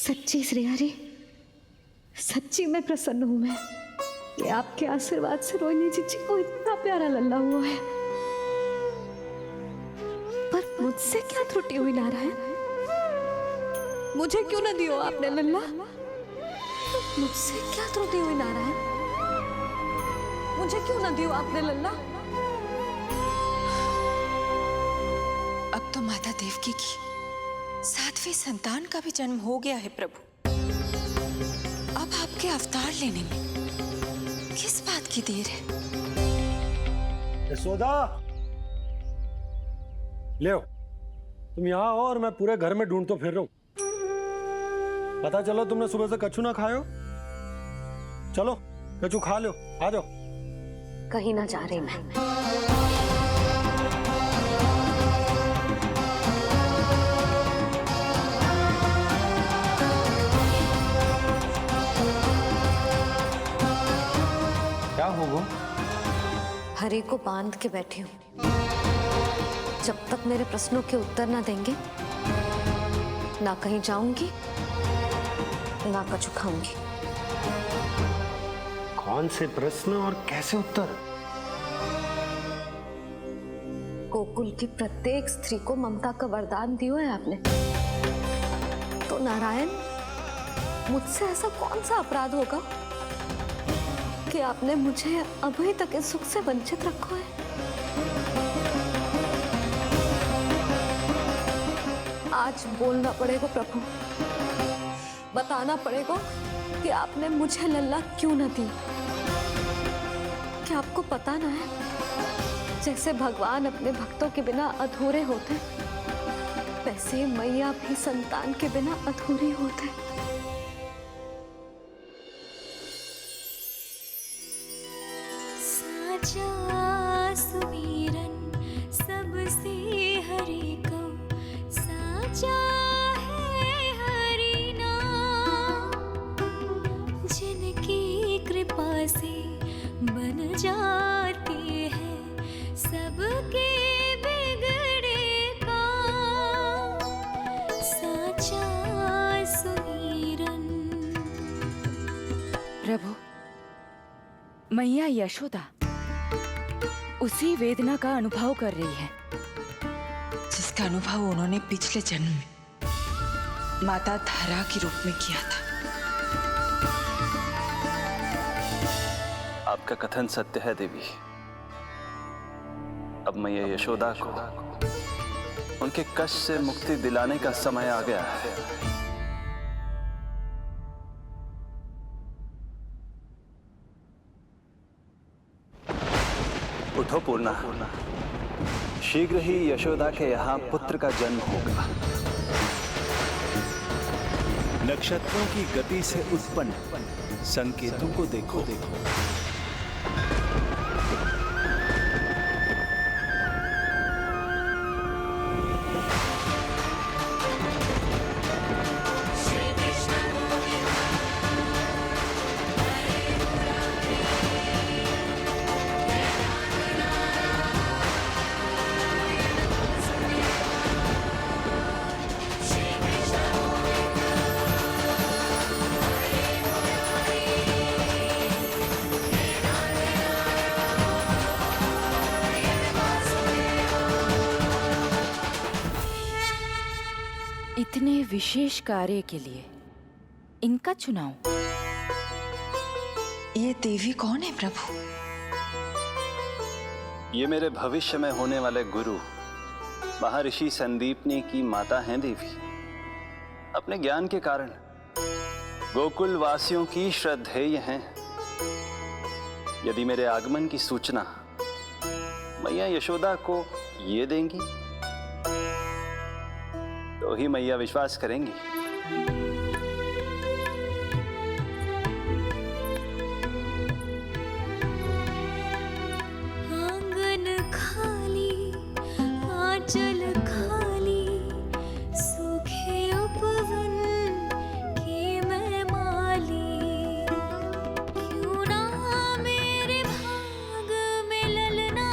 सच्ची श्रेया जी, सच्ची में प्रसन्न हूं मैं कि आपके आशीर्वाद से रोहिणी जीजी को इतना प्यारा लल्ला हुआ है। पर मुझसे क्या त्रुटि हुई नारायण? मुझे क्यों न दियो आपने लल्ला? मुझसे क्या त्रुटि हुई नारायण? मुझे क्यों न दियो आपने लल्ला? अब तो माता देवकी की 7वें संतान का भी जन्म हो गया है प्रभु। अब आपके अवतार लेने में किस बात की देर है? यशोदा, ले तुम यहाँ आओ और मैं पूरे घर में ढूंढतो फिर रहा हूं। पता चलो तुमने सुबह से कछु ना खाए हो। चलो कछु खा लो, आ जाओ। कहीं ना जा रही मैं। क्या होगा? हरि को बांध के बैठी हूँ। जब तक मेरे प्रश्नों के उत्तर ना देंगे, ना कहीं जाऊंगी, ना कछु खाऊंगी। कौन से प्रश्न और कैसे उत्तर? गोकुल की प्रत्येक स्त्री को ममता का वरदान दियो है आपने, तो नारायण मुझसे ऐसा कौन सा अपराध होगा कि आपने मुझे अभी तक इस सुख से वंचित रखा है? आज बोलना पड़ेगा प्रभु, बताना पड़ेगा कि आपने मुझे लल्ला क्यों न दी। क्या आपको पता ना है, जैसे भगवान अपने भक्तों के बिना अधूरे होते, वैसे मैया भी संतान के बिना अधूरी होते। साचा सुमिरन सबसे हरि को, साचा है हरि नाम, जिनकी कृपा से बन जाते हैं सबके बिगड़े काम। साचा सुमिरन। प्रभु, मैया यशोदा उसी वेदना का अनुभव कर रही है जिसका अनुभव उन्होंने पिछले जन्म में माता धारा के रूप में किया था। आपका कथन सत्य है देवी। अब मैया यशोदा को उनके कष्ट से मुक्ति दिलाने का समय आ गया है। उठो पूर्णा, शीघ्र ही यशोदा के यहाँ पुत्र का जन्म होगा। नक्षत्रों की गति से उत्पन्न संकेतों को देखो। इतने विशेष कार्य के लिए इनका चुनाव। ये देवी कौन है प्रभु? ये मेरे भविष्य में होने वाले गुरु महर्षि संदीपनी की माता हैं देवी। अपने ज्ञान के कारण गोकुल वासियों की श्रद्धेय हैं। यदि मेरे आगमन की सूचना मैया यशोदा को ये देंगी तो ही मैया विश्वास करेंगी। आंगन खाली, आंचल खाली, सूखे उपवन की मैं माली। क्यों ना मेरे भाग में ललना,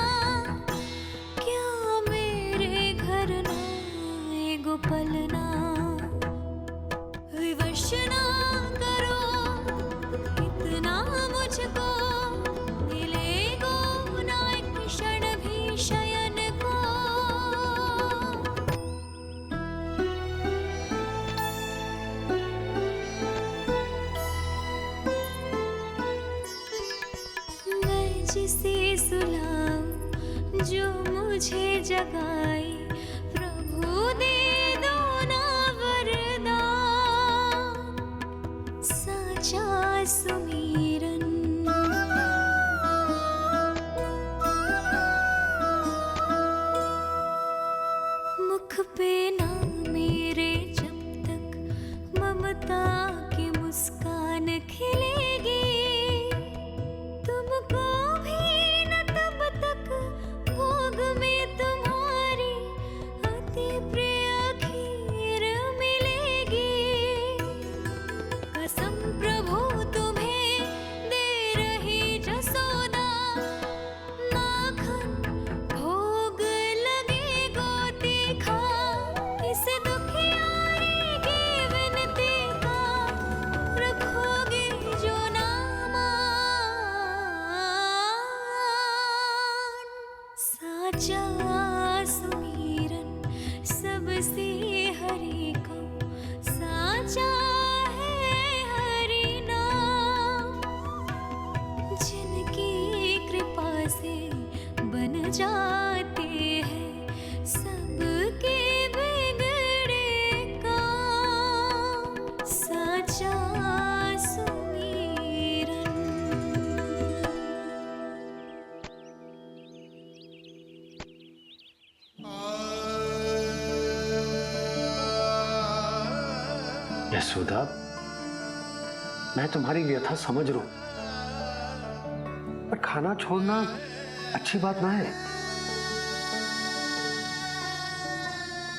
क्या मेरे घर ना एगो पलना। तृष्णा करो, इतना मुझको मिलेगा ना एक क्षण भी शयन को। मैं जिसे सुलाऊं जो मुझे जगाए, प्रभु दे दो ना वरदान, साचा सुमीरन। मुख पे ना मेरे जब तक ममता की मुस्कान खिलेगी, तुमको भी न तब तक भोग में तुम्हारी अति प्रिय खीर मिलेगी। कसम प्रभु तुम्हें दे रही जसोदा, माखन भोग लगेगा तीखा, इस दुखियारी की विनती का रखोगे जो नामान, साचा सुमीरन सबसे हरि को, साचा है हरि नाम, जिनकी कृपा से बन जाते हैं सबके बिगड़े काम, साचा सुमीरन। यशोदा, मैं तुम्हारी व्यथा समझ रहा हूं, पर खाना छोड़ना अच्छी बात ना है।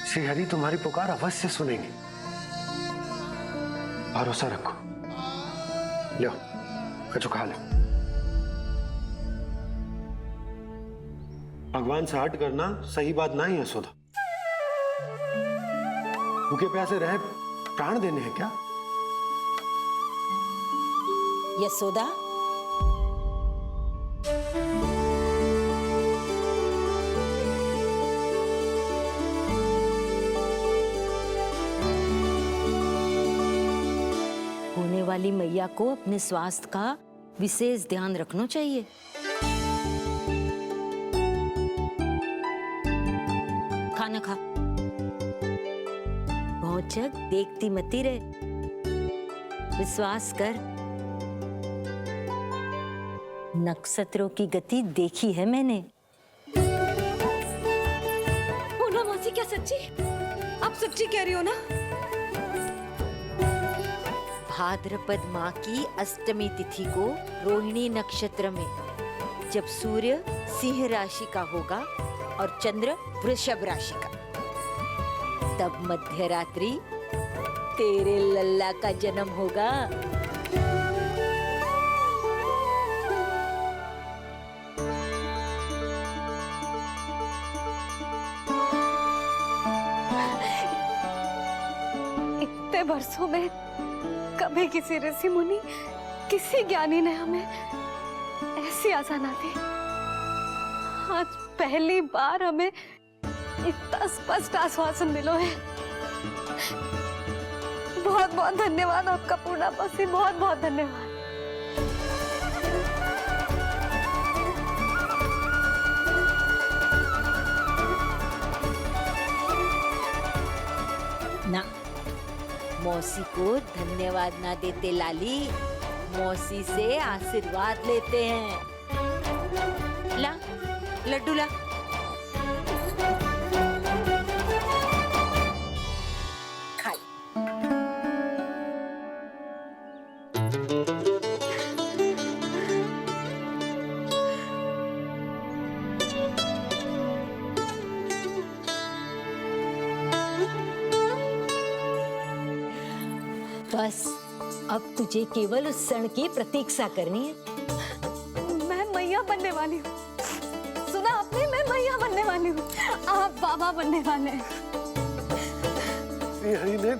श्री हरि तुम्हारी पुकार अवश्य सुनेंगे, भरोसा रखो। लो, कछु खा लो। भगवान से हट करना सही बात ना ही यशोदा। भूखे प्यासे रहे प्राण देने हैं क्या? यशोदा, होने वाली मैया को अपने स्वास्थ्य का विशेष ध्यान रखना चाहिए। खाना खा, बहुत जग देखती मती रहे, विश्वास कर। नक्षत्रों की गति देखी है मैंने। पूनम मौसी, क्या सच्ची? आप सच्ची कह रही हो ना? भाद्रपद माह की अष्टमी तिथि को रोहिणी नक्षत्र में, जब सूर्य सिंह राशि का होगा और चंद्र वृषभ राशि का, तब मध्य रात्रि तेरे लल्ला का जन्म होगा। इतने वर्षों में कभी किसी ऋषि मुनि, किसी ज्ञानी ने हमें ऐसी आशा ना दी। आज पहली बार हमें इतना स्पष्ट आश्वासन मिलो है। बहुत बहुत धन्यवाद आपका पूर्णा मौसी, बहुत बहुत धन्यवाद। ना, मौसी को धन्यवाद ना देते लाली, मौसी से आशीर्वाद लेते हैं। ला, लड्डू ला। खा ले। बस अब तुझे केवल उस क्षण की प्रतीक्षा करनी है। मैं मैया बनने वाली हूँ। सुना आपने, मैं मैया बनने वाली हूँ। आप बाबा बनने वाले हैं। श्री हरि ने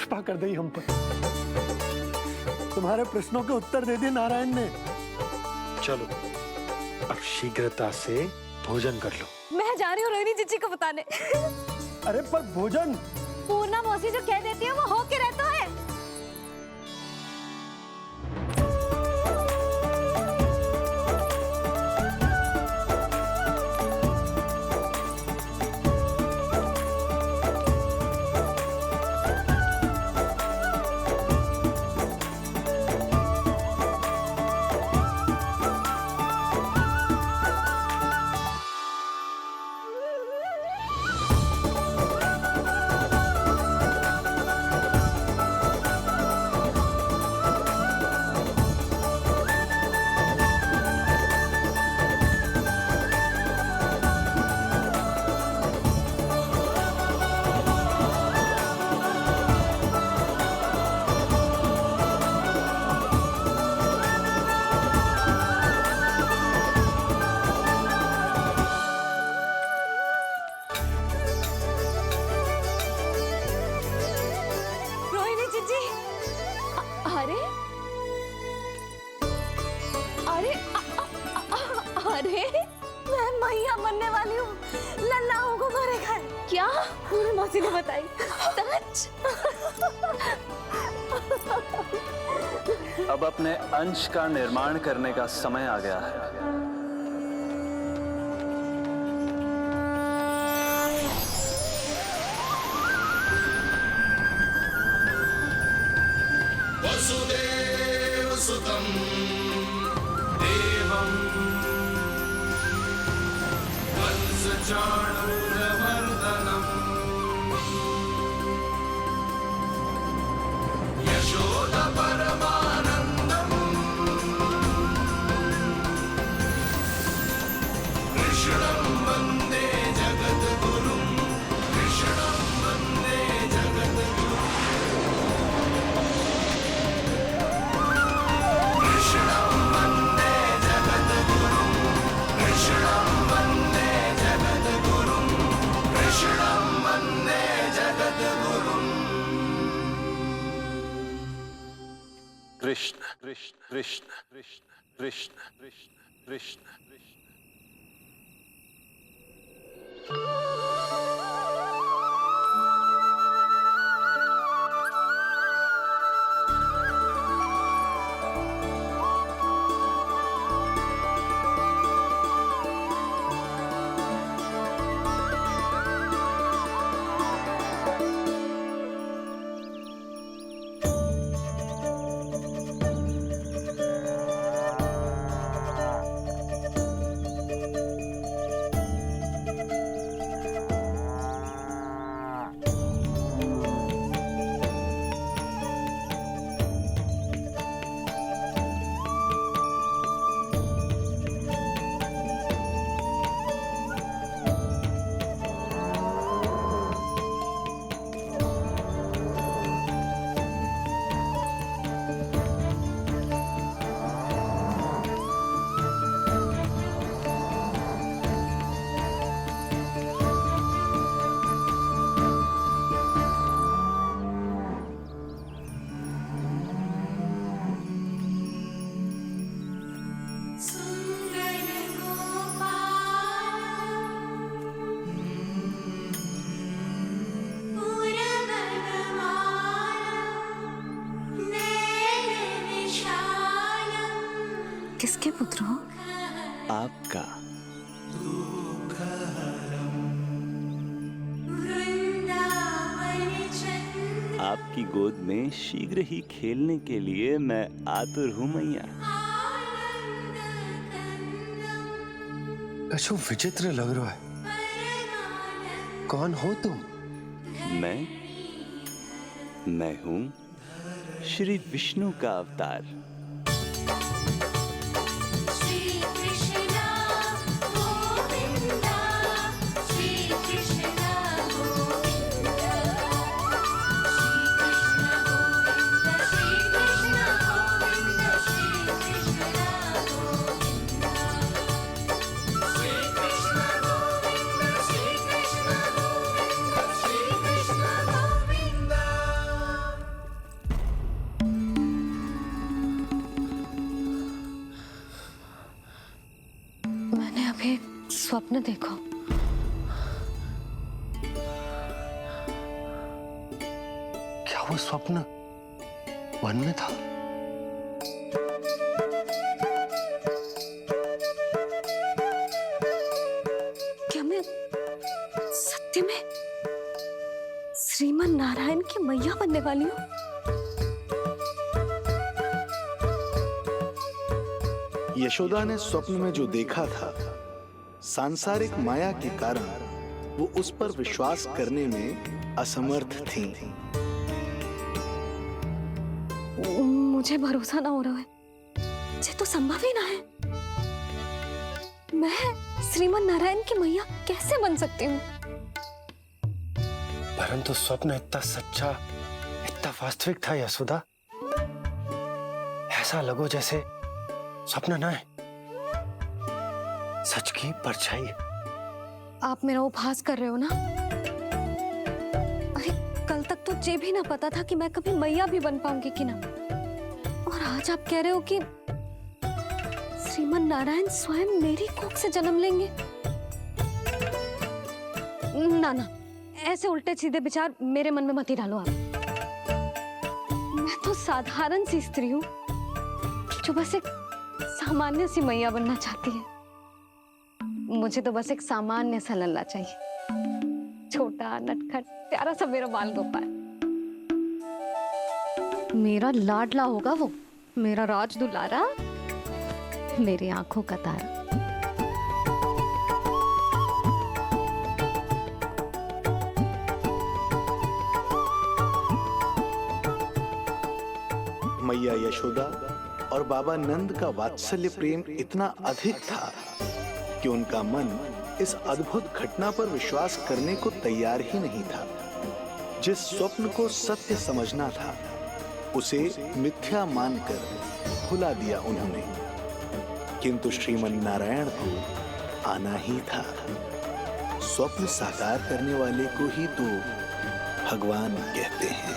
कृपा कर दी हम पर। तुम्हारे प्रश्नों के उत्तर दे दिए नारायण ने। चलो अब शीघ्रता से भोजन कर लो। मैं जा रही हूँ रोहिणी जीजी को बताने। अरे पर भोजन। पूर्णा मौसी जो कह देती है वो हो के रहता है। अरे अरे अरे मैं मैया बनने वाली हूँ। लल्लाओं को मारेगा। क्या? पूरी मौसी ने बताई। सच? अब अपने अंश का निर्माण करने का समय आ गया है। वसुदेव सुतं देवं कंसचाणूरमर्दनम् यशोदा परमानन्दम् कृष्णं वन्दे जगद्गुरुं कृष्णं वन्दे जगद्गुरुं कृष्णं वन्दे जगद्गुरुं कृष्णं वन्दे जगद्गुरुं कृष्णं वन्दे जगद्गुरुं कृष्ण कृष्ण कृष्ण कृष्ण कृष्ण कृष्ण कृष्ण कृष्ण। किसके पुत्र हो? आपका। आपकी गोद में शीघ्र ही खेलने के लिए मैं आतुर हूँ मैया। कछु विचित्र लग रहा है। कौन हो तुम? मैं हूँ श्री विष्णु का अवतार। स्वप्न देखो। क्या वो स्वप्न वन में था? क्या मैं सत्य में श्रीमन नारायण की मैया बनने वाली हूँ? यशोदा ने स्वप्न में जो देखा था, सांसारिक माया के कारण वो उस पर विश्वास करने में असमर्थ थीं। मुझे भरोसा ना हो रहा है, ये तो संभव ही ना है। मैं श्रीमन नारायण की मैया कैसे बन सकती हूँ? परंतु स्वप्न इतना सच्चा, इतना वास्तविक था यशोदा, ऐसा लगो जैसे स्वप्न ना है, सच की परछाई है। आप मेरा उपहास कर रहे हो ना? अरे कल तक तो ये भी ना पता था कि मैं कभी मैया भी बन पाऊंगी कि ना, और आज आप कह रहे हो कि श्रीमन नारायण स्वयं मेरी कोख से जन्म लेंगे। ना ना, ऐसे उल्टे सीधे विचार मेरे मन में मत ही डालो आप। मैं तो साधारण सी स्त्री हूँ जो बस एक सामान्य सी मैया बनना चाहती है। मुझे तो बस एक सामान्य सा लल्ला चाहिए, छोटा नटखट प्यारा सा मेरा बाल गोपाल। मेरा लाडला होगा वो, मेरा राज दुलारा, मेरी आंखों का तारा। मैया यशोदा और बाबा नंद का वात्सल्य प्रेम इतना अधिक था कि उनका मन इस अद्भुत घटना पर विश्वास करने को तैयार ही नहीं था। जिस स्वप्न को सत्य समझना था, उसे मिथ्या मानकर भुला दिया उन्होंने। किंतु श्रीमन नारायण को आना ही था। स्वप्न साकार करने वाले को ही तो भगवान कहते हैं।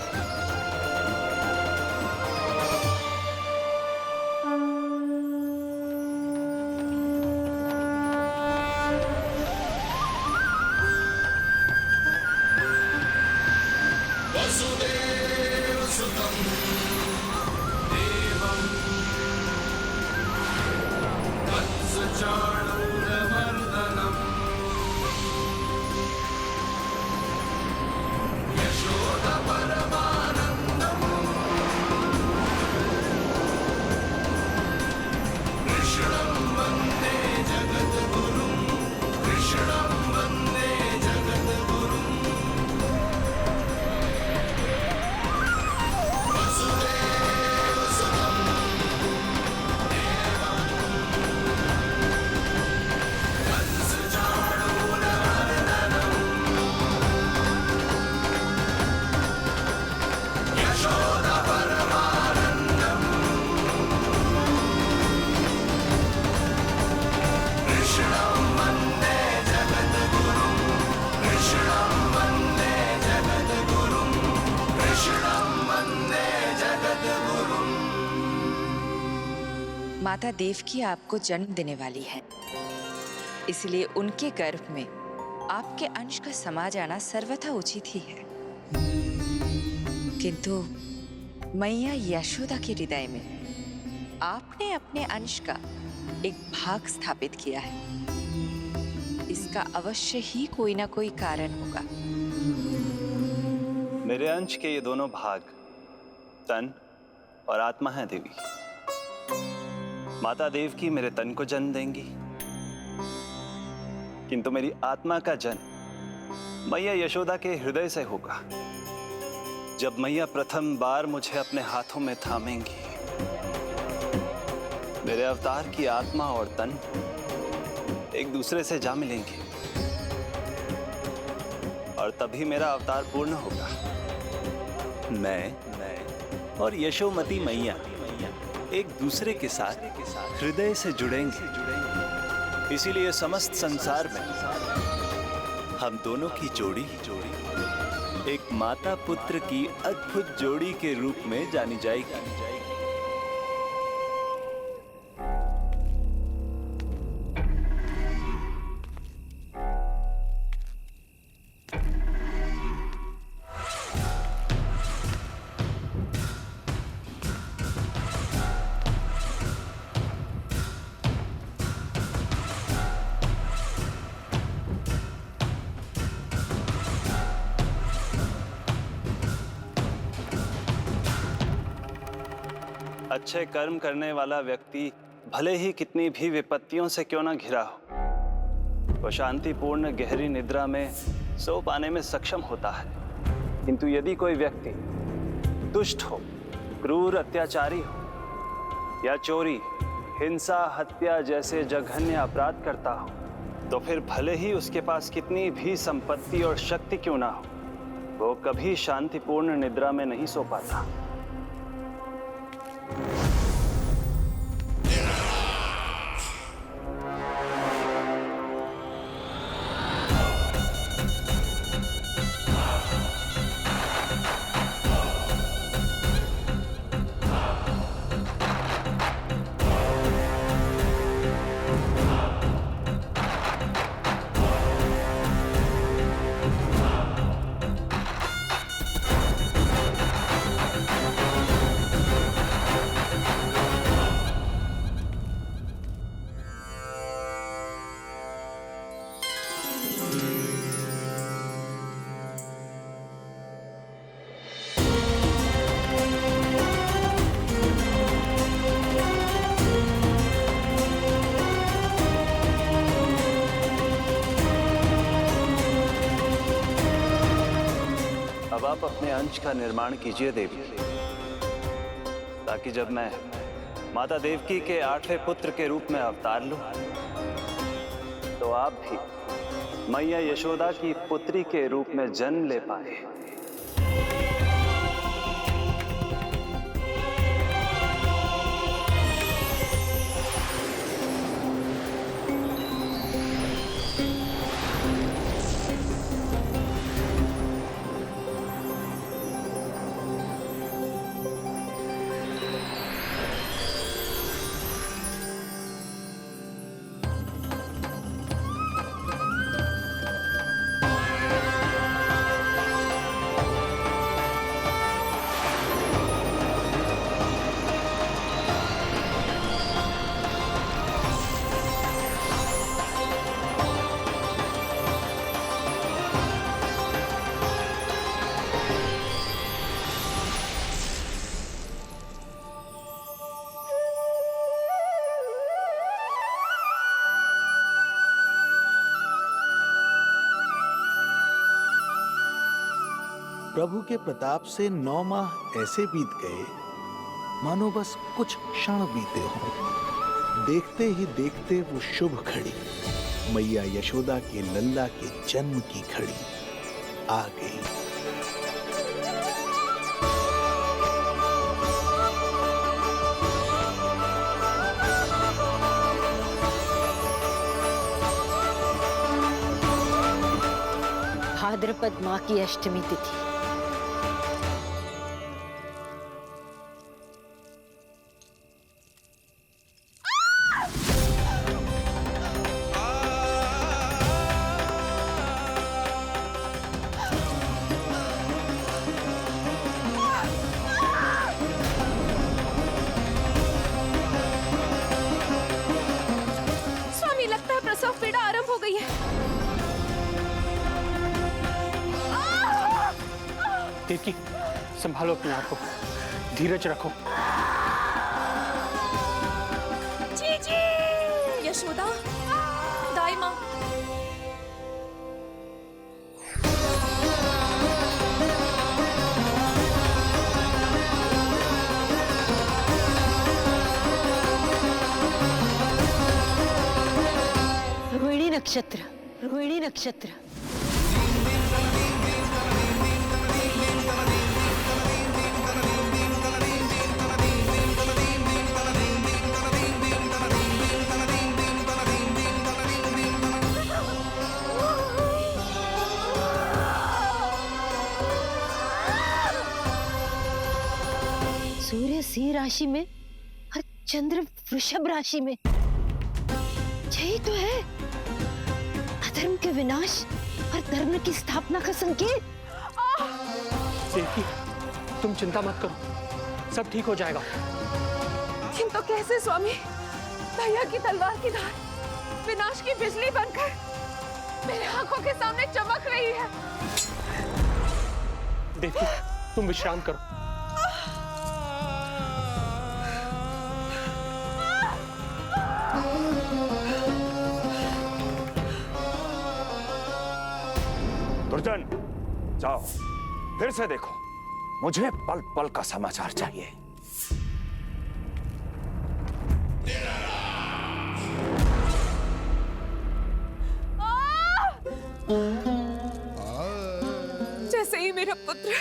माता देवकी आपको जन्म देने वाली है, इसलिए उनके गर्भ में आपके अंश का समा जाना सर्वथा उचित ही है। किंतु मैया यशोदा के हृदय में आपने अपने अंश का एक भाग स्थापित किया है। इसका अवश्य ही कोई ना कोई कारण होगा। मेरे अंश के ये दोनों भाग तन और आत्मा हैं देवी। माता देवकी मेरे तन को जन्म देंगी, किंतु मेरी आत्मा का जन्म मैया यशोदा के हृदय से होगा। जब मैया प्रथम बार मुझे अपने हाथों में थामेंगी, मेरे अवतार की आत्मा और तन एक दूसरे से जा मिलेंगे और तभी मेरा अवतार पूर्ण होगा। मैं और यशोमती मैया एक दूसरे के साथ हृदय से जुड़ेंगे। इसीलिए समस्त संसार में हम दोनों की जोड़ी एक माता पुत्र की अद्भुत जोड़ी के रूप में जानी जाएगी। अच्छे कर्म करने वाला व्यक्ति भले ही कितनी भी विपत्तियों से क्यों ना घिरा हो, वो शांतिपूर्ण गहरी निद्रा में सो पाने में सक्षम होता है। किंतु यदि कोई व्यक्ति दुष्ट हो, क्रूर अत्याचारी हो या चोरी, हिंसा, हत्या जैसे जघन्य अपराध करता हो, तो फिर भले ही उसके पास कितनी भी संपत्ति और शक्ति क्यों ना हो, वो कभी शांतिपूर्ण निद्रा में नहीं सो पाता। अब आप अपने अंश का निर्माण कीजिए देवी, ताकि जब मैं माता देवकी के 8वें पुत्र के रूप में अवतार लूं, तो आप भी मैया यशोदा की पुत्री के रूप में जन्म ले पाए। प्रभु के प्रताप से 9 माह ऐसे बीत गए मानो बस कुछ क्षण बीते हों। देखते ही देखते वो शुभ घड़ी, मैया यशोदा के लल्ला के जन्म की घड़ी आ गई। भाद्रपद माह की अष्टमी तिथि। स्वामी, लगता है प्रसव पीड़ा आरंभ हो गई है। देवकी, संभालो अपने आप को, धीरज रखो। जीजी, यशोदा, दाई माँ। रोहिणी नक्षत्र, रोहिणी नक्षत्र। सूर्य सिंह राशि में और चंद्र वृषभ राशि में, यही तो है अधर्म के विनाश और धर्म की स्थापना का संकेत। देवकी, तुम चिंता मत करो, सब ठीक हो जाएगा। किंतु कैसे स्वामी? भैया की तलवार की धार विनाश की बिजली बनकर मेरे आंखों के सामने चमक रही है। देवकी, तुम विश्राम करो। जाओ फिर से देखो, मुझे पल पल का समाचार चाहिए। जैसे ही मेरा पुत्र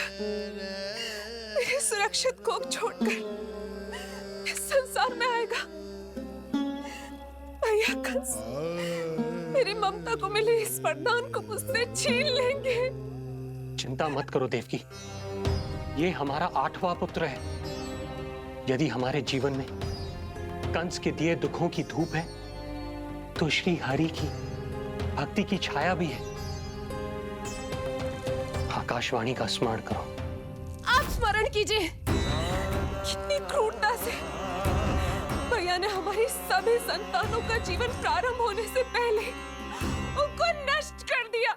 मेरे सुरक्षित कोख छोड़कर इस संसार में आएगा, भैया कंस मेरी ममता को मिले इस वरदान को मुझसे छीन लेंगे। चिंता मत करो देवकी, ये हमारा 8वां पुत्र है। यदि हमारे जीवन में कंस के दिए दुखों की धूप है, तो श्री हरि की भक्ति की छाया भी है। आकाशवाणी का स्मरण करो। आप स्मरण कीजिए, कितनी क्रूरता से भैया ने हमारी सभी संतानों का जीवन प्रारंभ होने से पहले उनको नष्ट कर दिया।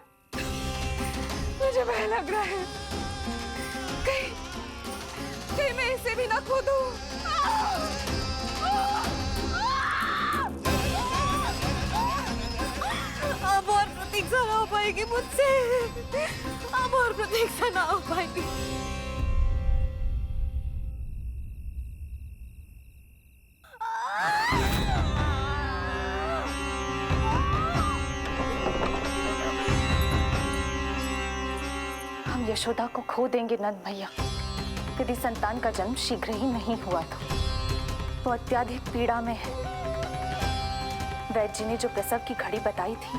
मुझे भय लग रहा है, कहीं मैं इसे भी ना खो दूं। अब और प्रतीक्षा ना हो पाएगी मुझसे, अब और प्रतीक्षा ना हो पाएगी। हम यशोदा को खो देंगे नंद भैया, यदि संतान का जन्म शीघ्र ही नहीं हुआ तो। वो अत्यधिक पीड़ा में है। वैद्य जी ने जो प्रसव की घड़ी बताई थी,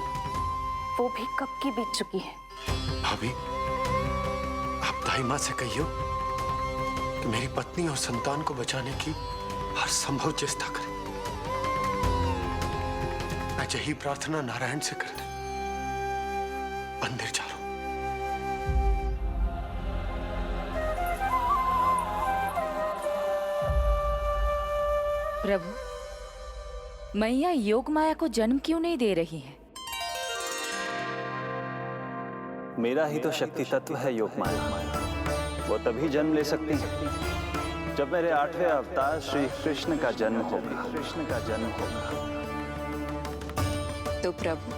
वो भी कब की बीत चुकी है। भाभी, आप दाई माँ से कहियो कि मेरी पत्नी और संतान को बचाने की हर संभव चेष्टा करें। मैं यही प्रार्थना नारायण से करने मंदिर जा रहा हूं। प्रभु, मैया योग माया को जन्म क्यों नहीं दे रही है? मेरा ही तो शक्ति तत्व है योग माया। वो तभी जन्म ले सकती है जब मेरे 8वें अवतार श्री कृष्ण का जन्म होगा। तो प्रभु,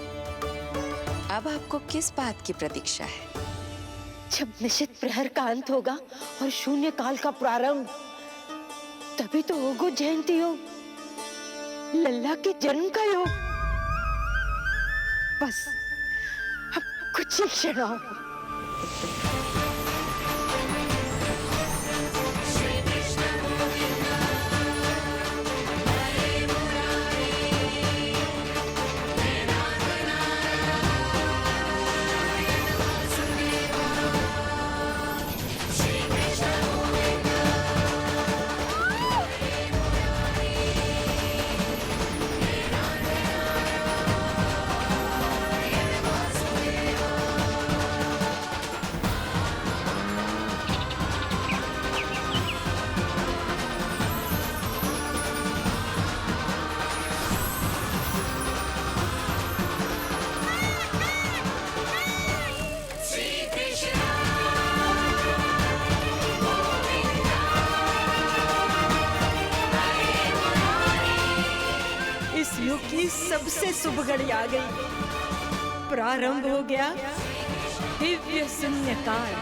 अब आपको किस बात की प्रतीक्षा है? जब निश्चित प्रहर का अंत होगा और शून्य काल का प्रारंभ, तभी तो होगो जयंती योग, लल्ला के जन्म का योग। बस अब कुछ ही क्षण और। युग की सबसे शुभ घड़ी आ गई। प्रारंभ हो गया दिव्य शून्य काल।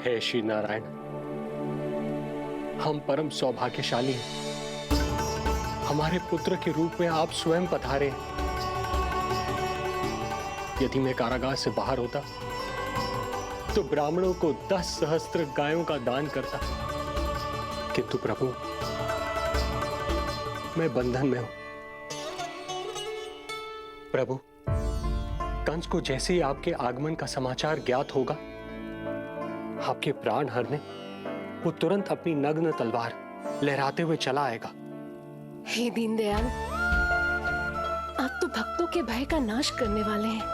हे श्री नारायण, हम परम सौभाग्यशाली हैं। हमारे पुत्र के रूप में आप स्वयं पधारे। यदि मैं कारागार से बाहर होता तो ब्राह्मणों को 10 सहस्त्र गायों का दान करता, किंतु प्रभु मैं बंधन में हूं। प्रभु, कंस को जैसे ही आपके आगमन का समाचार ज्ञात होगा, आपके प्राण हरने वो तुरंत अपनी नग्न तलवार लहराते हुए चला आएगा। हे दीनदयाल, आप तो भक्तों के भय का नाश करने वाले हैं,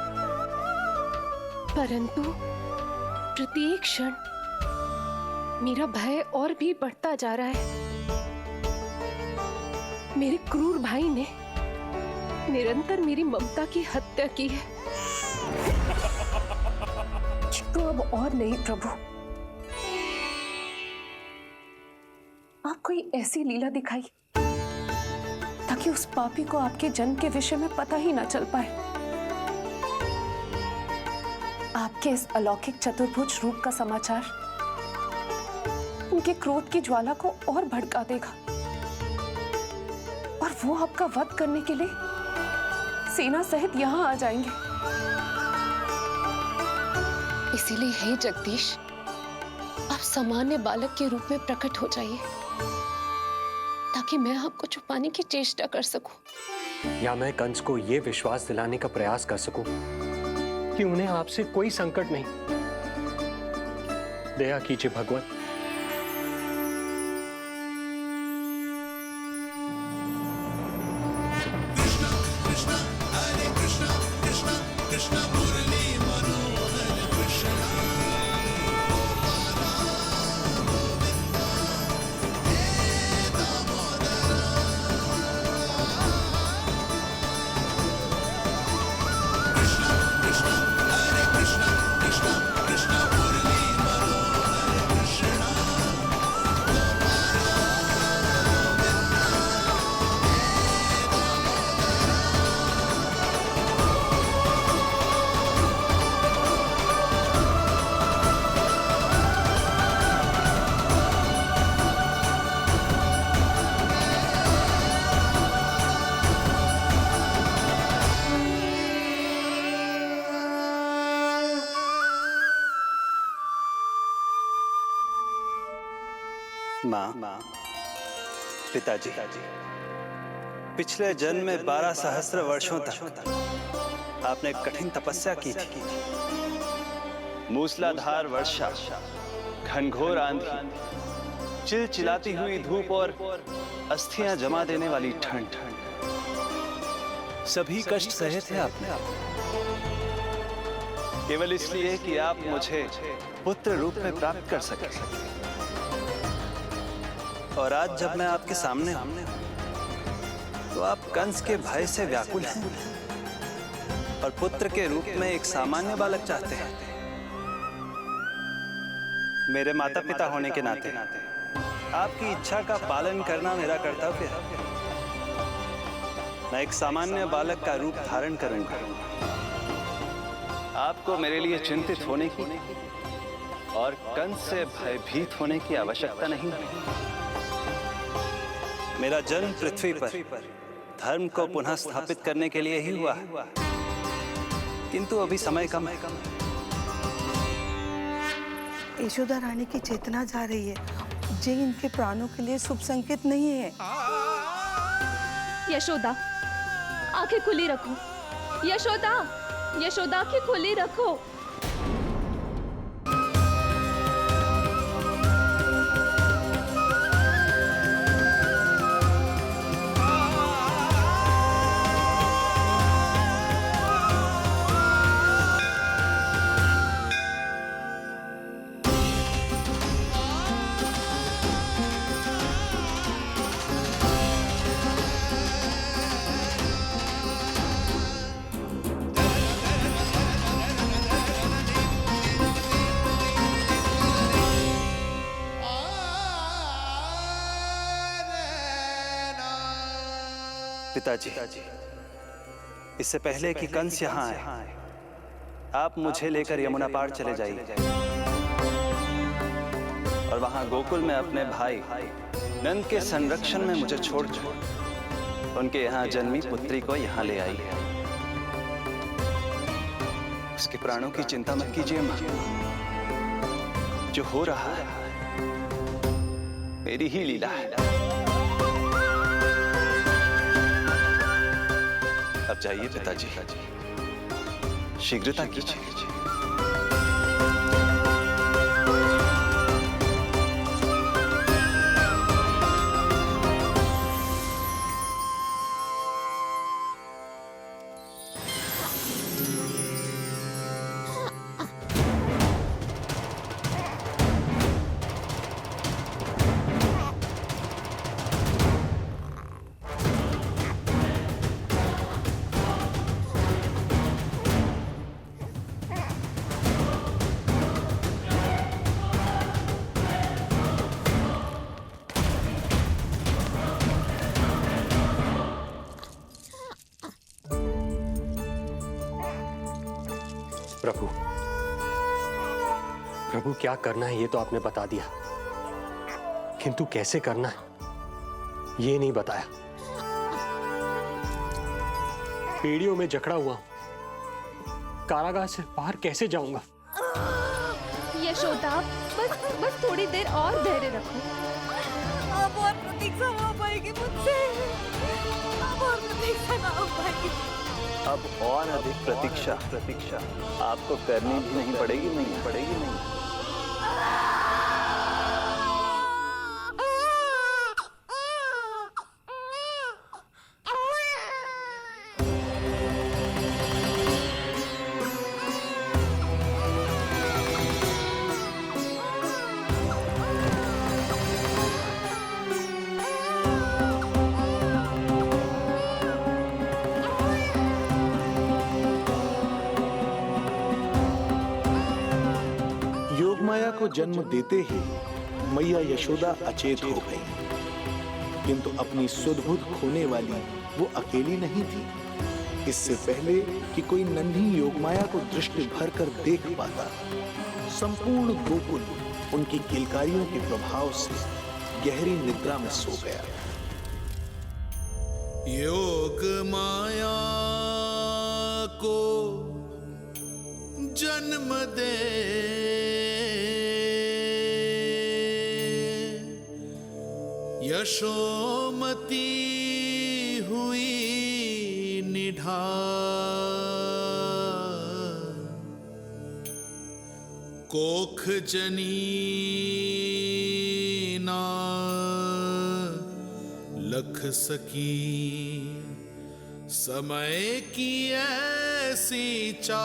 परंतु प्रत्येक क्षण मेरा भय और भी बढ़ता जा रहा है। मेरे क्रूर भाई ने निरंतर मेरी ममता की हत्या की है। तो अब और नहीं प्रभु, आप कोई ऐसी लीला दिखाई ताकि उस पापी को आपके जन्म के विषय में पता ही ना चल पाए। आपके इस अलौकिक चतुर्भुज रूप का समाचार उनके क्रोध की ज्वाला को और भड़का देगा और वो आपका वध करने के लिए सेना सहित यहाँ आ जाएंगे। इसीलिए हे जगदीश, आप सामान्य बालक के रूप में प्रकट हो जाइए ताकि मैं आपको छुपाने की चेष्टा कर सकूं। या मैं कंस को यह विश्वास दिलाने का प्रयास कर सकूं कि उन्हें आपसे कोई संकट नहीं। दया कीजिए भगवान। माँ, पिताजी, पिछले जन्म में 12 सहस्त्र वर्षों तक आपने कठिन तपस्या की थी। मूसलाधार वर्षा, घनघोर आंधी, चिलचिलाती हुई धूप और अस्थियां जमा देने वाली ठंड, सभी कष्ट सहे थे आपने, केवल इसलिए कि आप मुझे पुत्र रूप में प्राप्त कर सके। और आज जब मैं आपके सामने हूं, तो आप कंस के भय से व्याकुल हैं और पुत्र के रूप में एक सामान्य बालक चाहते हैं। मेरे माता पिता होने के नाते आपकी इच्छा का पालन करना मेरा कर्तव्य है। मैं एक सामान्य बालक का रूप धारण करूंगा। आपको मेरे लिए चिंतित होने की और कंस से भयभीत होने की आवश्यकता नहीं है। मेरा जन्म पृथ्वी पर धर्म को पुनः स्थापित करने के लिए ही हुआ है, किंतु अभी समय कम है। यशोदा रानी की चेतना जा रही है, ये इनके प्राणों के लिए शुभ संकेत नहीं है। यशोदा, आंखें खुली रखो। यशोदा, यशोदा, आंखें खुली रखो। पिताजी, इससे पहले कि कंस यहाँ आए, आप मुझे लेकर यमुना पार चले जाइए। वहां गोकुल में अपने भाई नंद के संरक्षण में मुझे छोड़कर उनके यहाँ जन्मी पुत्री को यहाँ ले आई। उसके प्राणों की चिंता मत कीजिए मां। जो हो रहा है मेरी ही लीला है। अब जाइए पिताजी, शीघ्रता कीजिए। प्रभु, प्रभु क्या करना है ये तो आपने बता दिया, किंतु कैसे करना है ये नहीं बताया। पेड़ियों में जकड़ा हुआ हूं, कारागार से बाहर कैसे जाऊंगा? यशोदा, बस थोड़ी देर और धैर्य रखो। अब और प्रतीक्षा ना हो पाएगी मुझसे। अब और प्रतीक्षा ना हो पाएगी। अब और अधिक प्रतीक्षा आपको करनी भी नहीं पड़ेगी। योगमाया को जन्म देते ही मैया यशोदा अचेत हो गई, किंतु अपनी सुध-बुध खोने वाली वो अकेली नहीं थी। इससे पहले कि कोई नन्ही योगमाया को दृष्टि भर कर देख पाता, संपूर्ण गोकुल उनकी किलकारियों के प्रभाव से गहरी निद्रा में सो गया। योग माया को जन्म दे यशोमती हुई निढाल, कोख जनी ना लख सकी, समय की ऐसी चाल,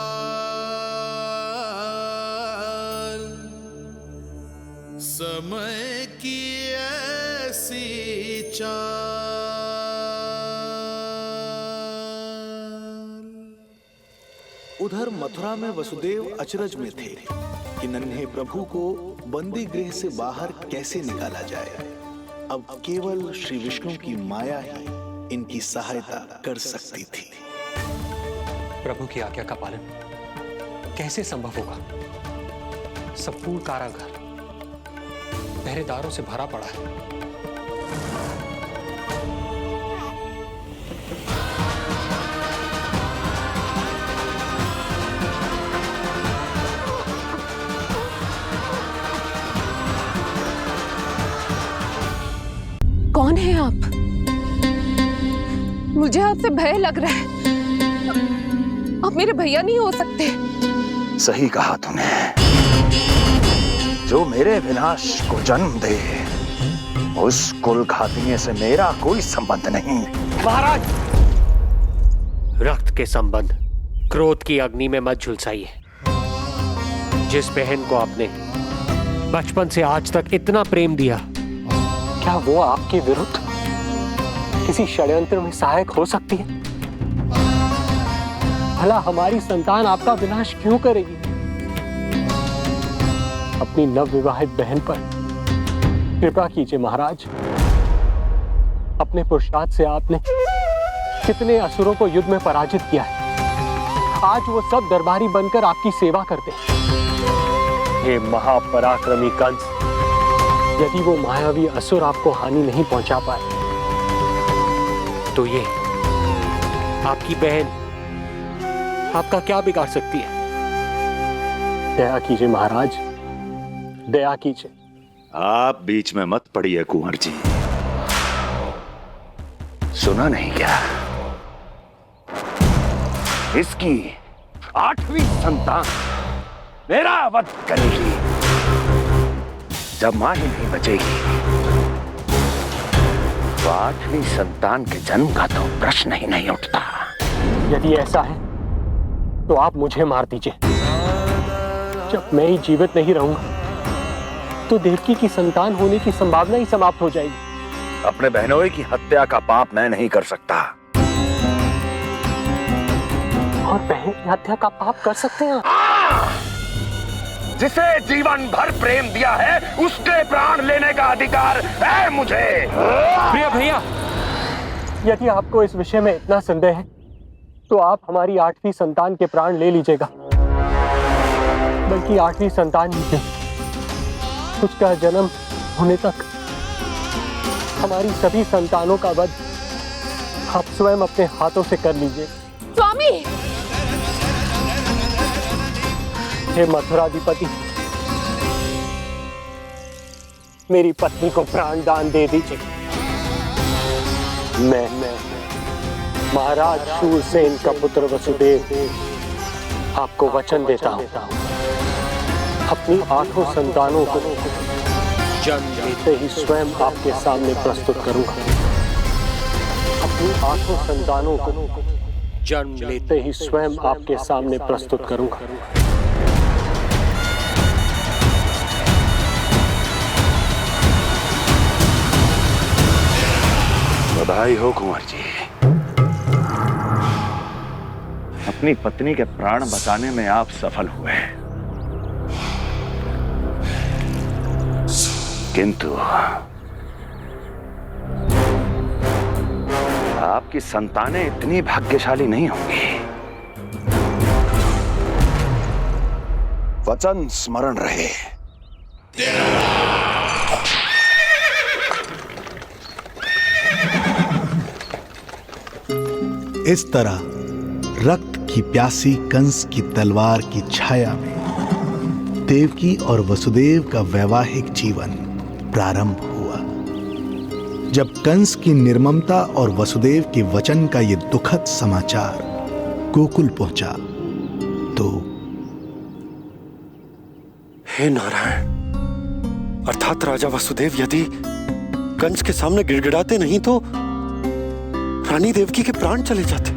समय की ऐसी चाल। उधर मथुरा में वसुदेव अचरज में थे कि नन्हे प्रभु को बंदी गृह से बाहर कैसे निकाला जाए। अब केवल श्री विष्णु की माया ही इनकी सहायता कर सकती थी। प्रभु की आज्ञा का पालन कैसे संभव होगा? संपूर्ण कारागार पहरेदारों से भरा पड़ा है। कौन है आप? मुझे आपसे भय लग रहा है। आप मेरे भैया नहीं हो सकते। सही कहा तूने। जो मेरे विनाश को जन्म दे, उस कुल घातिनी से मेरा कोई संबंध नहीं। महाराज, रक्त के संबंध क्रोध की अग्नि में मत झुलसाइए। जिस बहन को आपने बचपन से आज तक इतना प्रेम दिया, क्या वो आपके विरुद्ध किसी षड्यंत्र में सहायक हो सकती है? भला हमारी संतान आपका विनाश क्यों करेगी? अपनी नवविवाहित बहन पर कृपा कीजिए महाराज। अपने पुरुषार्थ से आपने कितने असुरों को युद्ध में पराजित किया है। आज वो सब दरबारी बनकर आपकी सेवा करते हैं। हे महापराक्रमी कंस, यदि वो मायावी असुर आपको हानि नहीं पहुंचा पाए तो ये आपकी बहन आपका क्या बिगाड़ सकती है? दया कीजिए महाराज, दया कीजिए। आप बीच में मत पड़िए कुंवर जी। सुना नहीं क्या? इसकी 8वीं संतान मेरा वध करेगी। जब मां ही नहीं बचेगी तो 8वीं संतान के जन्म का तो प्रश्न ही नहीं उठता। यदि ऐसा है तो आप मुझे मार दीजिए। जब मैं ही जीवित नहीं रहूंगा तो देवकी की संतान होने की संभावना ही समाप्त हो जाएगी। अपने बहनोई की हत्या का पाप मैं नहीं कर सकता। और बहन की हत्या का पाप कर सकते हैं? जिसे जीवन भर प्रेम दिया है उसके प्राण लेने का अधिकार है मुझे। प्रिय भैया, यदि आपको इस विषय में इतना संदेह है तो आप हमारी 8वीं संतान के प्राण ले लीजिएगा। बल्कि 8वीं संतान ही नहीं, उसका जन्म होने तक हमारी सभी संतानों का वध आप स्वयं अपने हाथों से कर लीजिए। स्वामी! हे मथुराधिपति, मेरी पत्नी को प्राण दान दे दीजिए। मैं महाराज शूरसेन का पुत्र वसुदेव आपको वचन देता हूं, अपनी 8 संतानों को जन्म लेते ही स्वयं आपके सामने प्रस्तुत करूंगा। अपनी 8 संतानों को जन्म लेते ही स्वयं आपके सामने प्रस्तुत करूंगा। बधाई हो कुंवर जी, अपनी पत्नी के प्राण बचाने में आप सफल हुए। किंतु आपकी संतानें इतनी भाग्यशाली नहीं होंगी। वचन स्मरण रहे। इस तरह रक्त की प्यासी कंस की तलवार की छाया में देवकी और वसुदेव का वैवाहिक जीवन प्रारंभ हुआ। जब कंस की निर्ममता और वसुदेव के वचन का ये दुखद समाचार गोकुल पहुंचा तो हे नारायण, अर्थात राजा वसुदेव यदि कंस के सामने गिड़गिड़ाते नहीं तो रानी देवकी के प्राण चले जाते।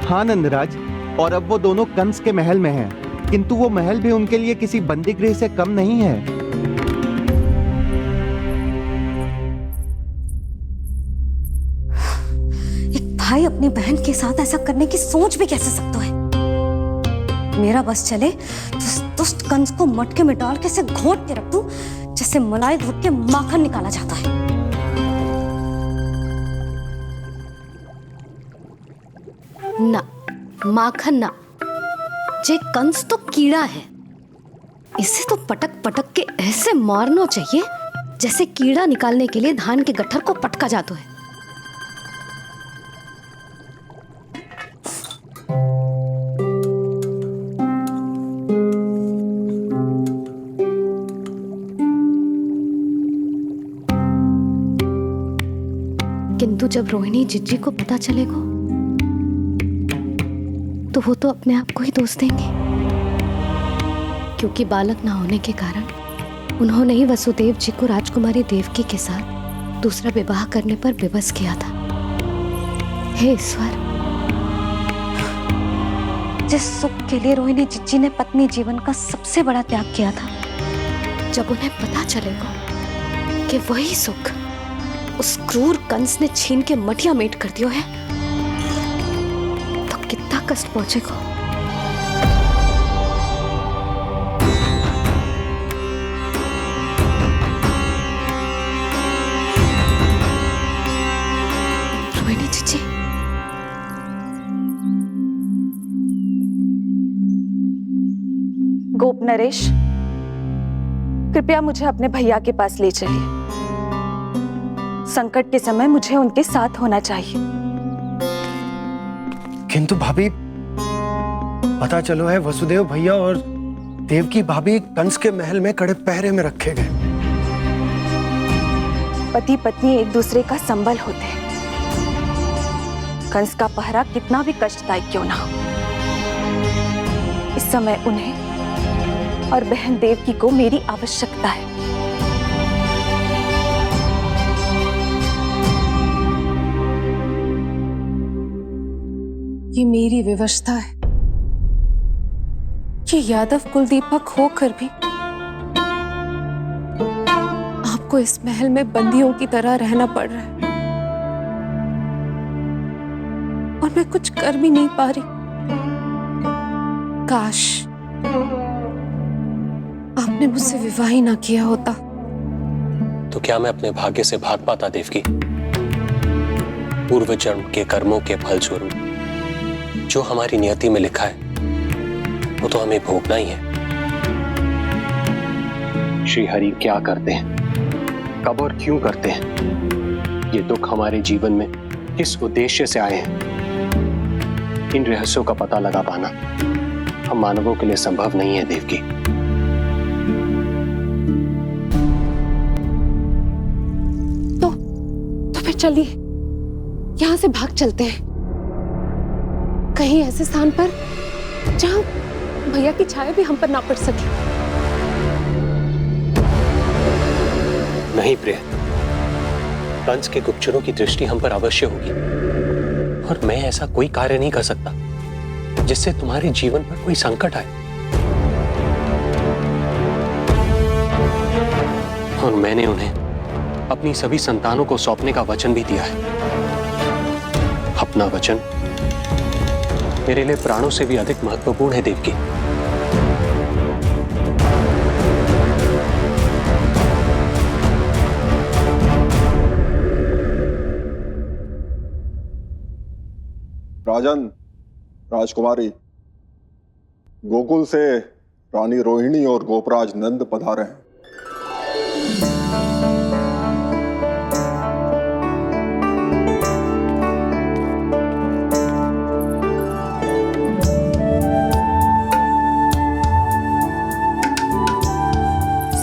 हाँ नंदराज, और अब वो दोनों कंस के महल में हैं, किंतु वो महल भी उनके लिए किसी बंदीगृह से कम नहीं है। एक भाई अपनी बहन के साथ ऐसा करने की सोच भी कैसे सकता है? मेरा बस चले तो उस दुष्ट कंस को मटके में डाल के इसे घोंट के रख दूं, जैसे मलाई घोट के माखन निकाला जाता है। ना, माखन ना, जे कंस तो कीड़ा है। इसे तो पटक पटक के ऐसे मारना चाहिए जैसे कीड़ा निकालने के लिए धान के गट्ठर को पटका जाता है। किंतु जब रोहिणी जिज्जी को पता चलेगा तो वो तो अपने आप को ही दोष देंगे, क्योंकि बालक ना होने के कारण उन्होंने ही वसुदेव जी को राजकुमारी देवकी के साथ दूसरा विवाह करने पर विवश किया था। हे ईश्वर, जिस सुख के लिए रोहिणी जिज्जी ने पत्नी जीवन का सबसे बड़ा त्याग किया था, जब उन्हें पता चलेगा कि वही सुख उस क्रूर कंस ने छीन के मटिया मेट कर दिया है, तो कितना कष्ट पहुंचेगा। रोहिणी जीजी, गोप नरेश, कृपया मुझे अपने भैया के पास ले चलिए। संकट के समय मुझे उनके साथ होना चाहिए। किंतु भाभी, पता चलो है वसुदेव भैया और देवकी भाभी कंस के महल में कड़े पहरे में रखे गए। पति पत्नी एक दूसरे का संबल होते हैं। कंस का पहरा कितना भी कष्टदायक क्यों ना हो, इस समय उन्हें और बहन देवकी को मेरी आवश्यकता है। ये मेरी व्यवस्था है। ये यादव कुलदीपक होकर भी आपको इस महल में बंदियों की तरह रहना पड़ रहा है, और मैं कुछ कर भी नहीं पा रही। काश आपने मुझसे विवाह ही ना किया होता। तो क्या मैं अपने भाग्य से भाग पाता देवकी? पूर्व जन्म के कर्मों के फलस्वरूप जो हमारी नियति में लिखा है वो तो हमें भोगना ही है। श्री हरि क्या करते हैं, कब और क्यों करते हैं, ये दुख हमारे जीवन में किस उद्देश्य से आए हैं, इन रहस्यों का पता लगा पाना हम मानवों के लिए संभव नहीं है देवकी। तो फिर चलिए यहां से भाग चलते हैं, कहीं ऐसे स्थान पर जहां भैया की छाया भी हम पर ना पड़ सके। नहीं प्रिय, कंस के गुप्तचरों की दृष्टि हम पर अवश्य होगी, और मैं ऐसा कोई कार्य नहीं कर सकता जिससे तुम्हारे जीवन पर कोई संकट आए। और मैंने उन्हें अपनी सभी संतानों को सौंपने का वचन भी दिया है। अपना वचन मेरे लिए प्राणों से भी अधिक महत्वपूर्ण है देवकी। राजन, राजकुमारी, गोकुल से रानी रोहिणी और गोपराज नंद पधारे हैं।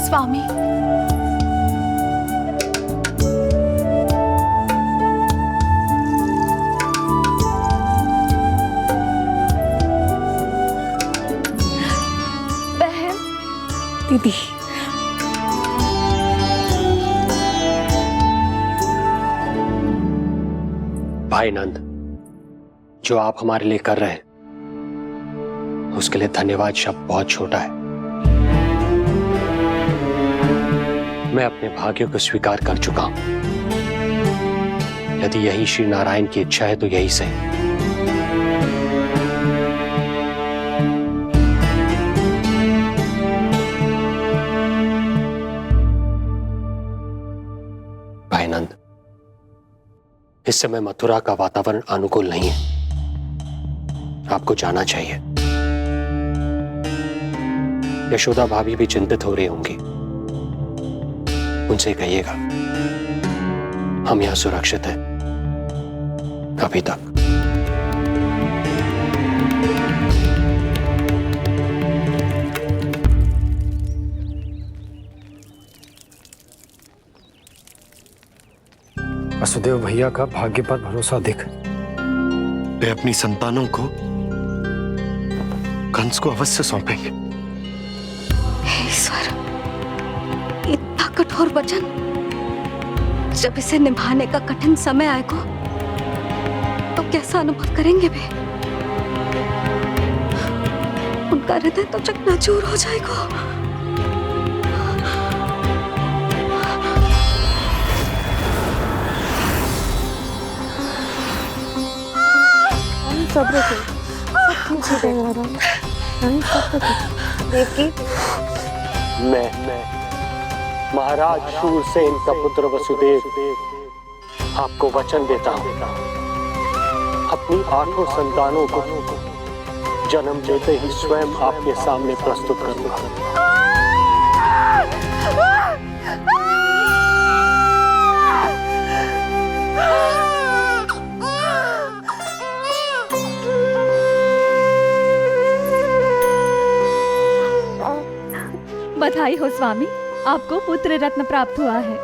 स्वामी, दीदी, भाई नंद, जो आप हमारे लिए कर रहे हैं उसके लिए धन्यवाद शब्द बहुत छोटा है। मैं अपने भाग्य को स्वीकार कर चुका हूं। यदि यही श्री नारायण की इच्छा है तो यही सही। भाई नंद, इस समय मथुरा का वातावरण अनुकूल नहीं है, आपको जाना चाहिए। यशोदा भाभी भी चिंतित हो रही होंगी, उनसे कहिएगा हम यहां सुरक्षित हैं अभी तक। वसुदेव भैया का भाग्य पर भरोसा दिख, वे अपनी संतानों को कंस को अवश्य सौंपेंगे। ईश्वर, इतना कठोर वचन, जब इसे निभाने का कठिन समय आएगा तो कैसा अनुभव करेंगे वे? उनका हृदय तो चकनाचूर हो जाएगा। सब्र करो, सब ठीक हो जाएगा। देवकी, मैं महाराज शूरसेन का पुत्र वसुदेव आपको वचन देता हूं, अपनी 8 संतानों को जन्म देते ही स्वयं आपके सामने प्रस्तुत करूंगा। बधाई हो स्वामी, आपको पुत्र रत्न प्राप्त हुआ है।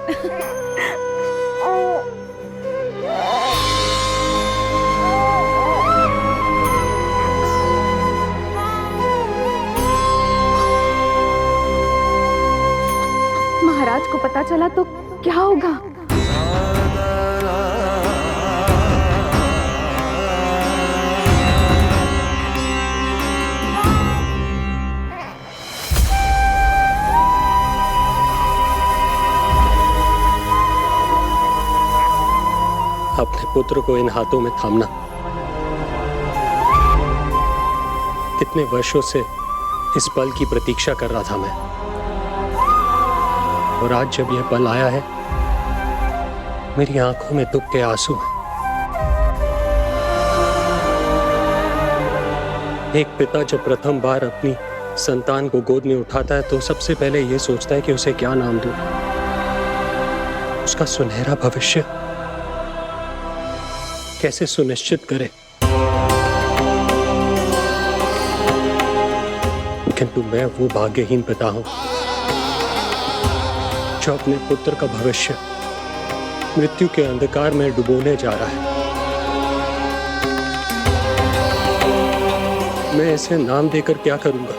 महाराज को पता चला तो क्या होगा? अपने पुत्र को इन हाथों में थामना। कितने वर्षों से इस पल की प्रतीक्षा कर रहा था मैं, और आज जब यह पल आया है, मेरी आंखों में दुख के आंसू हैं। एक पिता जब प्रथम बार अपनी संतान को गोद में उठाता है तो सबसे पहले यह सोचता है कि उसे क्या नाम दूं, उसका सुनहरा भविष्य कैसे सुनिश्चित करे। किंतु मैं वो भाग्यहीन पिता हूं जो अपने पुत्र का भविष्य मृत्यु के अंधकार में डुबोने जा रहा है। मैं इसे नाम देकर क्या करूंगा?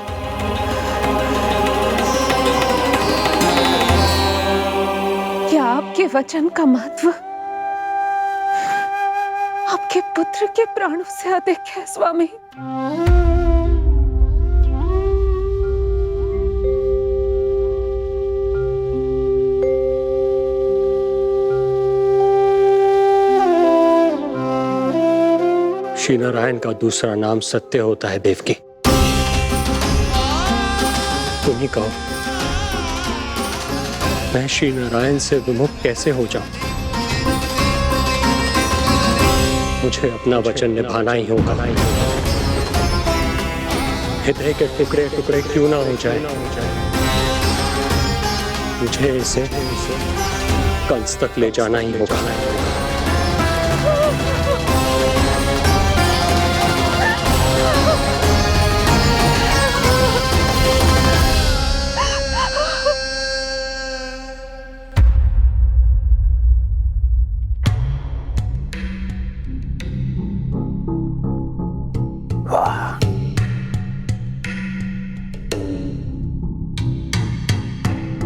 क्या आपके वचन का महत्व आपके पुत्र के प्राणों से अधिक है स्वामी? श्री नारायण का दूसरा नाम सत्य होता है देवकी। तुम ही कहो, मैं श्री नारायण से विमुख कैसे हो जाऊं? मुझे अपना वचन निभाना ही होगा। हृदय के टुकड़े टुकड़े क्यों ना हो जाए, मुझे इसे कंस तक ले जाना ही होगा।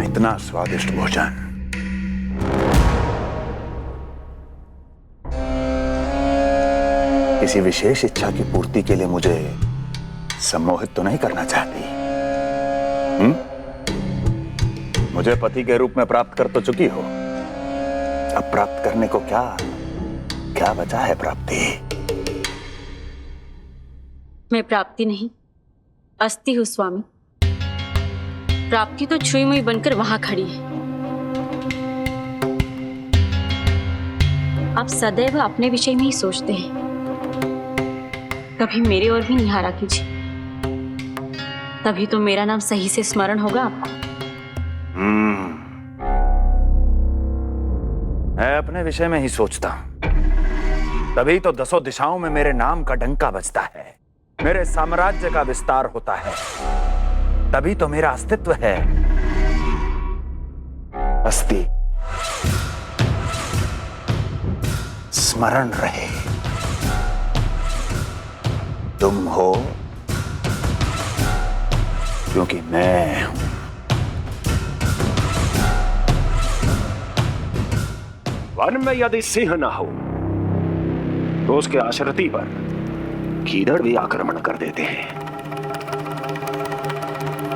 इतना स्वादिष्ट भोजन किसी विशेष इच्छा की पूर्ति के लिए मुझे सम्मोहित तो नहीं करना चाहती? मुझे पति के रूप में प्राप्त कर तो चुकी हो, अब प्राप्त करने को क्या क्या बचा है प्राप्ति? मैं प्राप्ति नहीं, अस्थि हूं स्वामी। प्राप्ति तो छुई मुई बनकर वहां खड़ी है। आप सदैव अपने विषय में ही सोचते हैं, कभी मेरे ओर भी निहारा कीजिए, तभी तो मेरा नाम सही से स्मरण होगा आपको। मैं अपने विषय में ही सोचता हूं, तभी तो दसों दिशाओं में मेरे नाम का डंका बजता है, मेरे साम्राज्य का विस्तार होता है, तभी तो मेरा अस्तित्व है। अस्थि स्मरण रहे, तुम हो क्योंकि मैं हूं। वन में यदि सिंह न हो तो उसके आश्रिति पर गीदड़ भी आक्रमण कर देते हैं।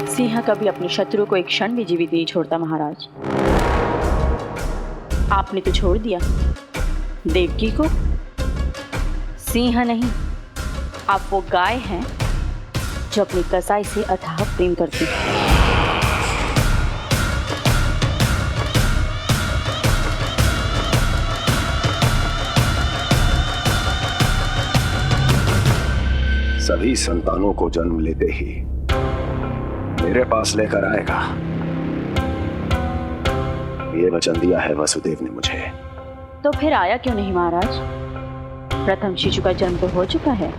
सिंह कभी अपने शत्रु को एक क्षण भी जीवित नहीं छोड़ता महाराज। आपने तो छोड़ दिया देवकी को। सिंह नहीं, आप वो गाय हैं जो अपनी कसाई से अथाह प्रेम करती है। सभी संतानों को जन्म लेते ही मेरे पास लेकर आएगा, ये वचन दिया है वसुदेव ने मुझे। तो फिर आया क्यों नहीं महाराज? प्रथम शिशु का जन्म तो हो चुका है।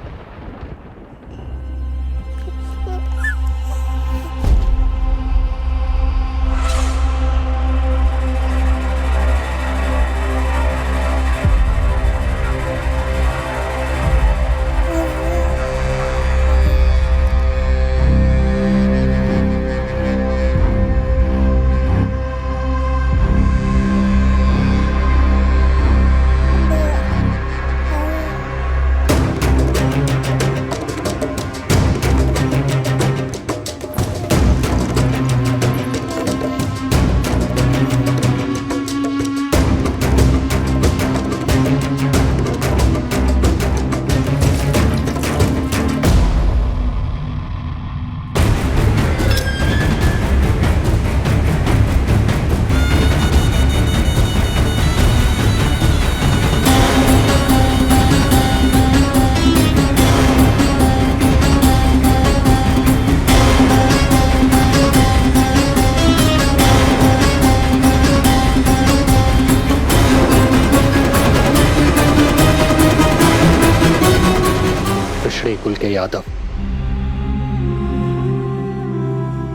कुल के यादव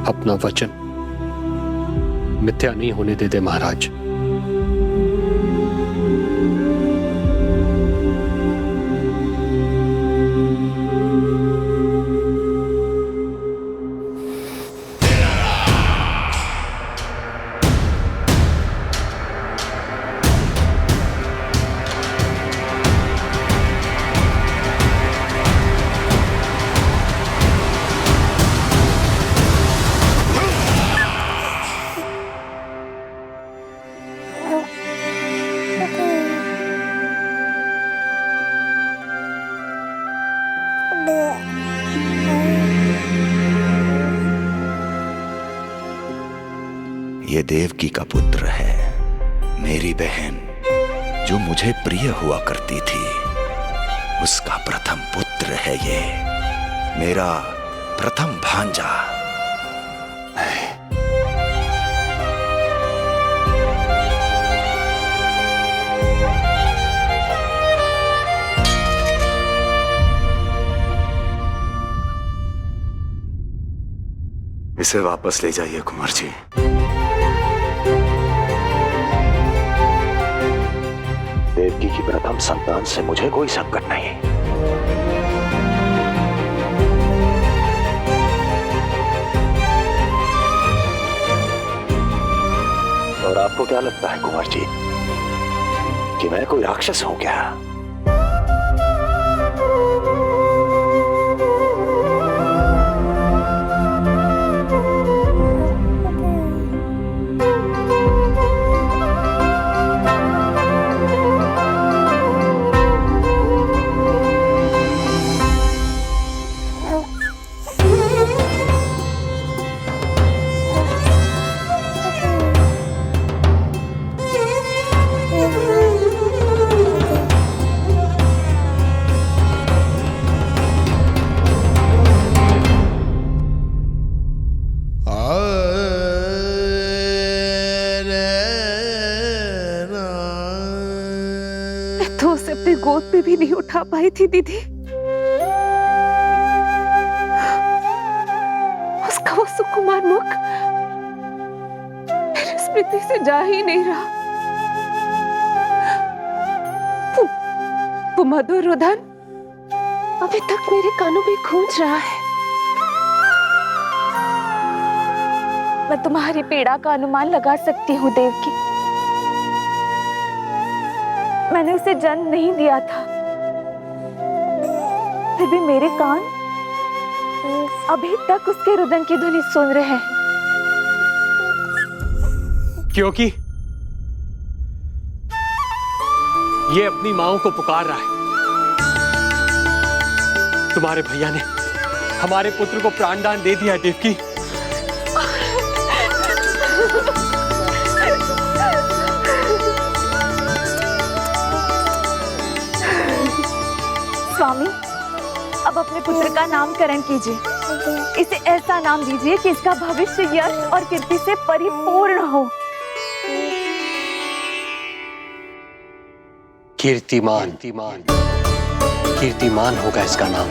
अपना वचन मिथ्या नहीं होने देते महाराज। ये देवकी का पुत्र है, मेरी बहन जो मुझे प्रिय हुआ करती थी, उसका प्रथम पुत्र है ये, मेरा प्रथम भांजा। इसे वापस ले जाइए कुंवर जी। देवकी की प्रथम संतान से मुझे कोई संकट नहीं। और आपको क्या लगता है कुंवर जी कि मैं कोई राक्षस हूं क्या? तो उसे अपनी गोद पे भी नहीं उठा पाई थी दीदी। उसका वो सुकुमार मुख मेरी स्मृति से जा ही नहीं रहा। वो मधुर रुदन अभी तक मेरे कानों में गूंज रहा है। मैं तुम्हारी पीड़ा का अनुमान लगा सकती हूँ देवकी। मैंने उसे जन्म नहीं दिया था, फिर भी मेरे कान अभी तक उसके रुदन की ध्वनि सुन रहे हैं। क्योंकि ये अपनी माओ को पुकार रहा है। तुम्हारे भैया ने हमारे पुत्र को प्राणदान दे दिया है देवकी। स्वामी, अब अपने पुत्र का नामकरण कीजिए। इसे ऐसा नाम दीजिए कि इसका भविष्य यश और कीर्ति से परिपूर्ण हो। कीर्तिमान कीर्तिमान होगा इसका नाम।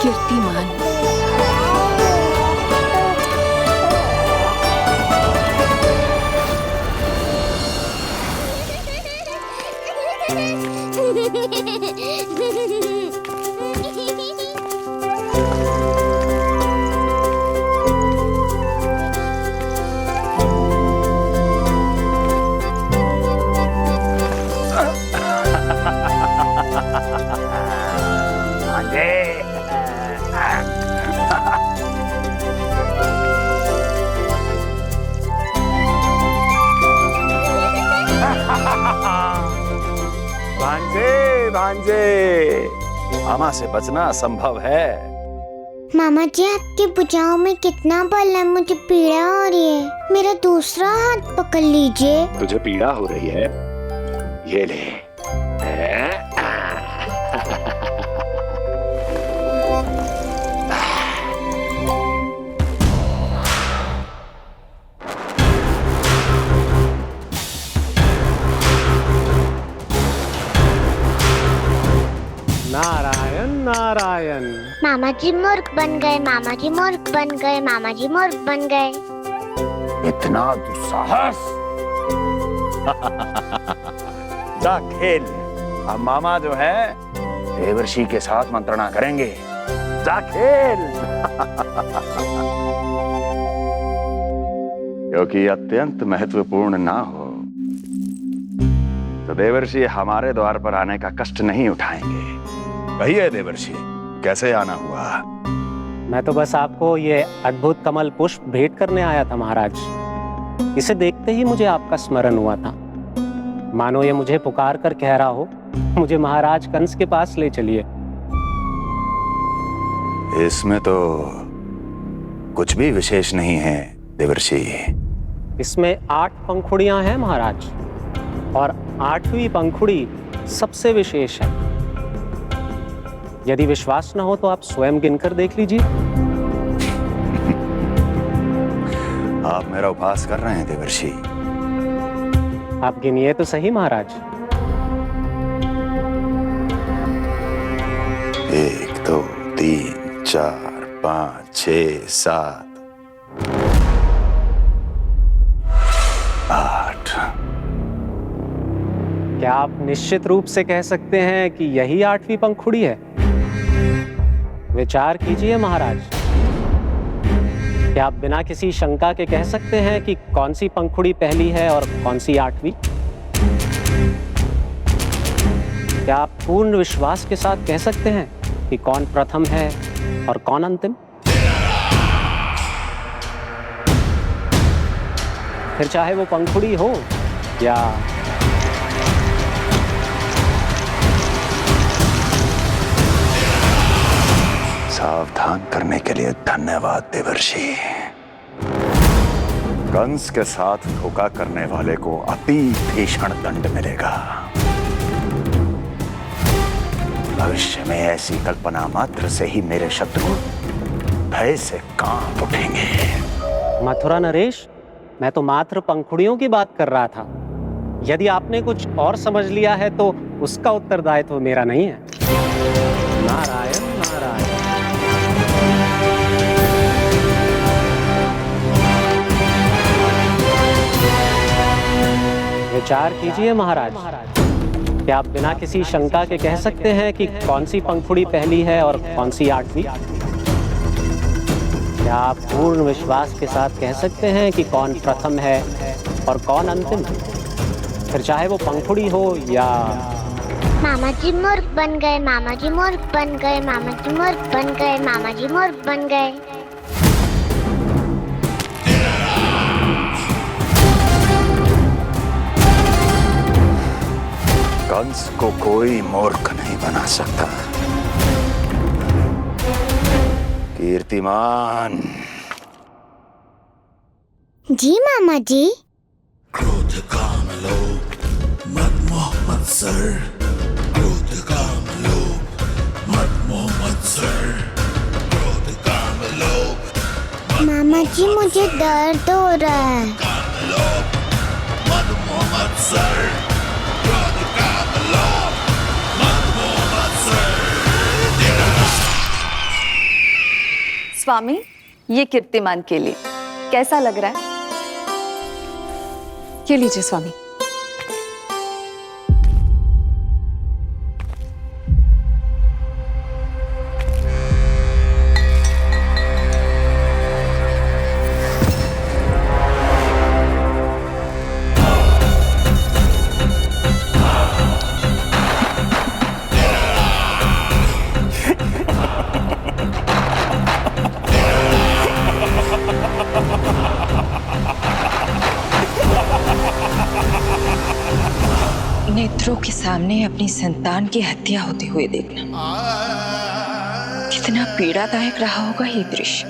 कीर्तिमान। भांजे भांजे, मामा से बचना असंभव है। मामा जी आपकी भुजाओं में कितना बल है, मुझे पीड़ा हो रही है। मेरा दूसरा हाथ पकड़ लीजिए। तुझे पीड़ा हो रही है? ये ले। नारायण नारायण। मामा जी मूर्ख बन गए, मामा जी मूर्ख बन गए, मामा जी मूर्ख बन गए। इतना दुस्साहस! जा खेल। अब मामा जो है देवर्षि के साथ मंत्रणा करेंगे। जा खेल। क्योंकि अत्यंत महत्वपूर्ण ना हो तो देवर्षि हमारे द्वार पर आने का कष्ट नहीं उठाएंगे। कहिए देवर्षि, कैसे आना हुआ? मैं तो बस आपको ये अद्भुत कमल पुष्प भेंट करने आया था महाराज। इसे देखते ही मुझे आपका स्मरण हुआ था। मानो ये मुझे पुकार कर कह रहा हो, मुझे महाराज कंस के पास ले चलिए। इसमें तो कुछ भी विशेष नहीं है देवर्षि। इसमें 8 पंखुड़ियां हैं महाराज, और 8वीं पंखुड़ी सबसे विशेष है। यदि विश्वास न हो तो आप स्वयं गिनकर देख लीजिए। आप मेरा उपहास कर रहे हैं देवर्षि। आप गिनिए तो सही महाराज। 1 2 3 4 5 6 7 8। क्या आप निश्चित रूप से कह सकते हैं कि यही 8वीं पंखुड़ी है? विचार कीजिए महाराज। क्या आप बिना किसी शंका के कह सकते हैं कि कौन सी पंखुड़ी पहली है और कौन सी 8वीं? क्या आप पूर्ण विश्वास के साथ कह सकते हैं कि कौन प्रथम है और कौन अंतिम? फिर चाहे वो पंखुड़ी हो या सावधान करने के लिए धन्यवाद देवर्षि। कंस के साथ धोखा करने वाले को अति भीषण दंड मिलेगा। भविष्य में ऐसी कल्पना मात्र से ही मेरे शत्रु भय से कांप उठेंगे। मथुरा नरेश, मैं तो मात्र पंखुड़ियों की बात कर रहा था। यदि आपने कुछ और समझ लिया है तो उसका उत्तरदायित्व मेरा नहीं है। नारायण नारायण। विचार कीजिए महाराज। क्या आप बिना किसी शंका के कह सकते हैं कि कौन सी पंखुड़ी पहली है और कौन सी 8वीं? क्या आप पूर्ण विश्वास के साथ कह सकते हैं कि कौन प्रथम है और कौन अंतिम? फिर चाहे वो पंखुड़ी हो या मामा जी मूर्ख बन गए, मामा जी मूर्ख बन गए, मामा जी मूर्ख बन गए, मामा जी मूर्ख बन गए। कंस को कोई मूर्ख नहीं बना सकता। कीर्तिमान। जी मामा जी। क्रोध काम लोभ मद मोह मत्सर, क्रोध काम लोभ मद मोह मत्सर, क्रोध काम लोभ। मामा मामा जी मुझे दर्द हो रहा है। स्वामी, ये कीर्तिमान के लिए कैसा लग रहा है? ये लीजिए स्वामी। नेत्रों के सामने अपनी संतान की हत्या होते हुए देखना कितना पीड़ादायक रहा होगा ये दृश्य।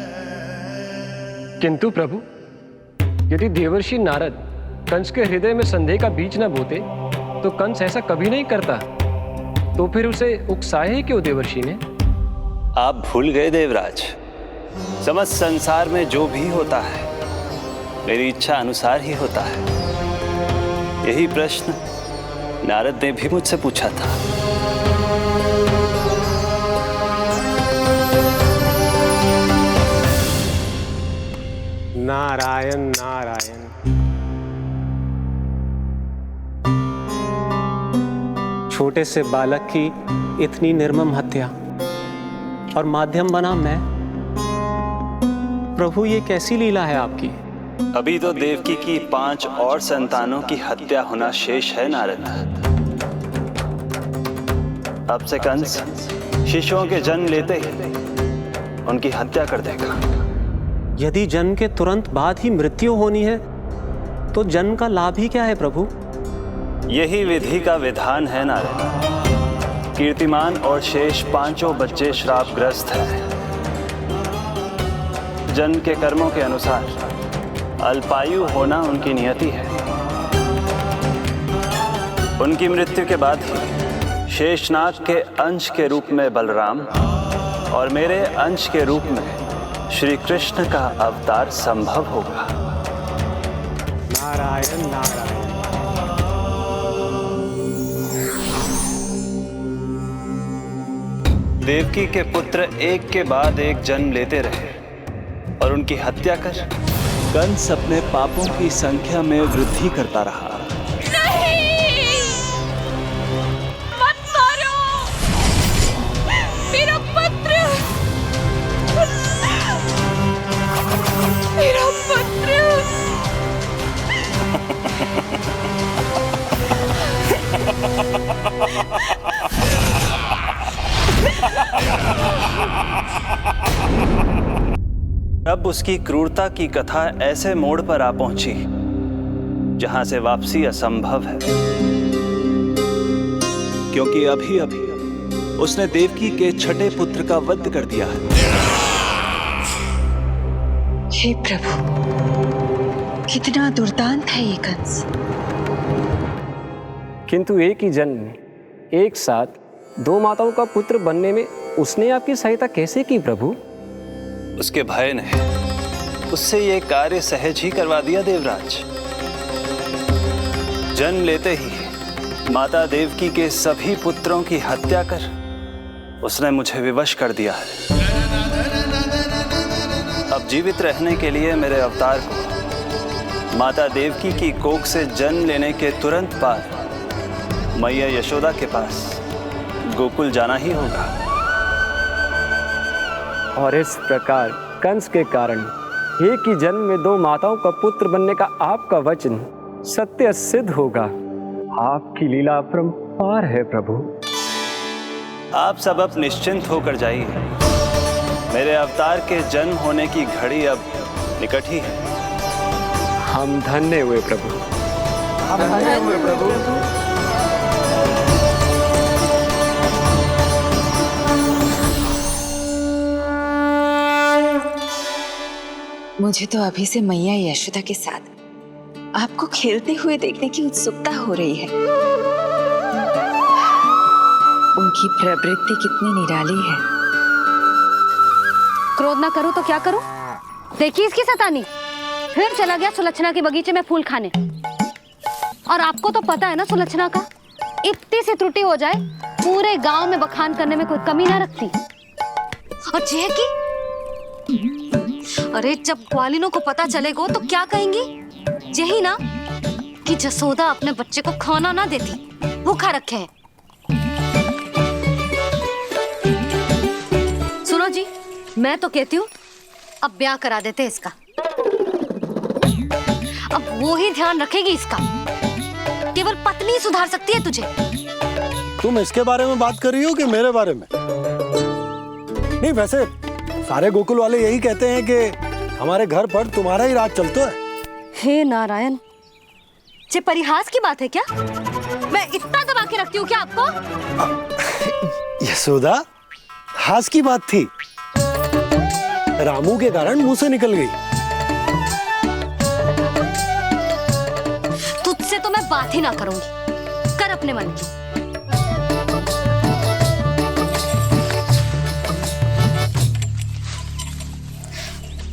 किंतु प्रभु, यदि देवर्षि नारद कंस के हृदय में संदेह का बीज न बोते तो कंस ऐसा कभी नहीं करता। तो फिर उसे उकसाया ही क्यों देवर्षि ने? आप भूल गए देवराज, समस्त संसार में जो भी होता है मेरी इच्छा अनुसार ही होता है। यही प्रश्न नारद ने भी मुझसे पूछा था। नारायण नारायण। छोटे से बालक की इतनी निर्मम हत्या और माध्यम बना मैं। प्रभु, ये कैसी लीला है आपकी? अभी तो देवकी की 5 और संतानों की हत्या होना शेष है नारद। अब से कंस शिशुओं के जन्म लेते ही उनकी हत्या कर देगा। यदि जन्म के तुरंत बाद ही मृत्यु होनी है तो जन्म का लाभ ही क्या है प्रभु? यही विधि का विधान है नारद। कीर्तिमान और शेष 5 बच्चे श्रापग्रस्त हैं। जन्म के कर्मों के अनुसार अल्पायु होना उनकी नियति है। उनकी मृत्यु के बाद ही शेषनाग के अंश के रूप में बलराम और मेरे अंश के रूप में श्री कृष्ण का अवतार संभव होगा। नारायण नारायण। देवकी के पुत्र एक के बाद एक जन्म लेते रहे और उनकी हत्या कर कंस अपने पापों की संख्या में वृद्धि करता रहा। नहीं! मत मारो! मेरा पुत्र! मेरा पुत्र! अब उसकी क्रूरता की कथा ऐसे मोड़ पर आ पहुंची जहां से वापसी असंभव है, क्योंकि अभी अभी उसने देवकी के छठे पुत्र का वध कर दिया है। हे प्रभु, कितना दुर्दांत है ये कंस। किंतु एक ही जन्म में एक साथ 2 माताओं का पुत्र बनने में उसने आपकी सहायता कैसे की प्रभु? उसके भय ने उससे ये कार्य सहज ही करवा दिया देवराज। जन्म लेते ही माता देवकी के सभी पुत्रों की हत्या कर उसने मुझे विवश कर दिया है। अब जीवित रहने के लिए मेरे अवतार को माता देवकी की कोख से जन्म लेने के तुरंत बाद मैया यशोदा के पास गोकुल जाना ही होगा। और इस प्रकार कंस के कारण एक ही जन्म में 2 माताओं का पुत्र बनने का आपका वचन सत्य सिद्ध होगा। आपकी लीला अपरंपार है प्रभु। आप सब अब निश्चिंत होकर जाइए। मेरे अवतार के जन्म होने की घड़ी अब निकट ही है। हम धन्य हुए प्रभु। हम धन्य हुए प्रभु। मुझे तो अभी से मैया यशोदा के साथ आपको खेलते हुए देखने की उत्सुकता हो रही है। उनकी प्रवृत्ति कितनी निराली है। क्रोध ना करो तो क्या करो? देखिए इसकी सतानी, फिर चला गया सुलक्षणा के बगीचे में फूल खाने। और आपको तो पता है ना सुलक्षणा का, इतनी सी त्रुटि हो जाए पूरे गांव में बखान करने में कोई कमी ना रखती। और जय की, अरे जब ग्वालिनों को पता चलेगा तो क्या कहेंगी? यही ना कि जसोदा अपने बच्चे को खाना ना देती, भूखा रखे है। सुनो जी, मैं तो कहती हूँ अब ब्याह करा देते इसका। अब वो ही ध्यान रखेगी इसका, केवल पत्नी सुधार सकती है तुझे। तुम इसके बारे में बात कर रही हो कि मेरे बारे में? नहीं, वैसे सारे गोकुल वाले यही कहते हैं कि हमारे घर पर तुम्हारा ही राज चलता है। हे नारायण, ये परिहास की बात है क्या? मैं इतना दबा के रखती हूँ क्या आपको? यशोदा, हास की बात थी, रामू के कारण मुंह से निकल गई। तुझसे तो मैं बात ही ना करूंगी, कर अपने मन की।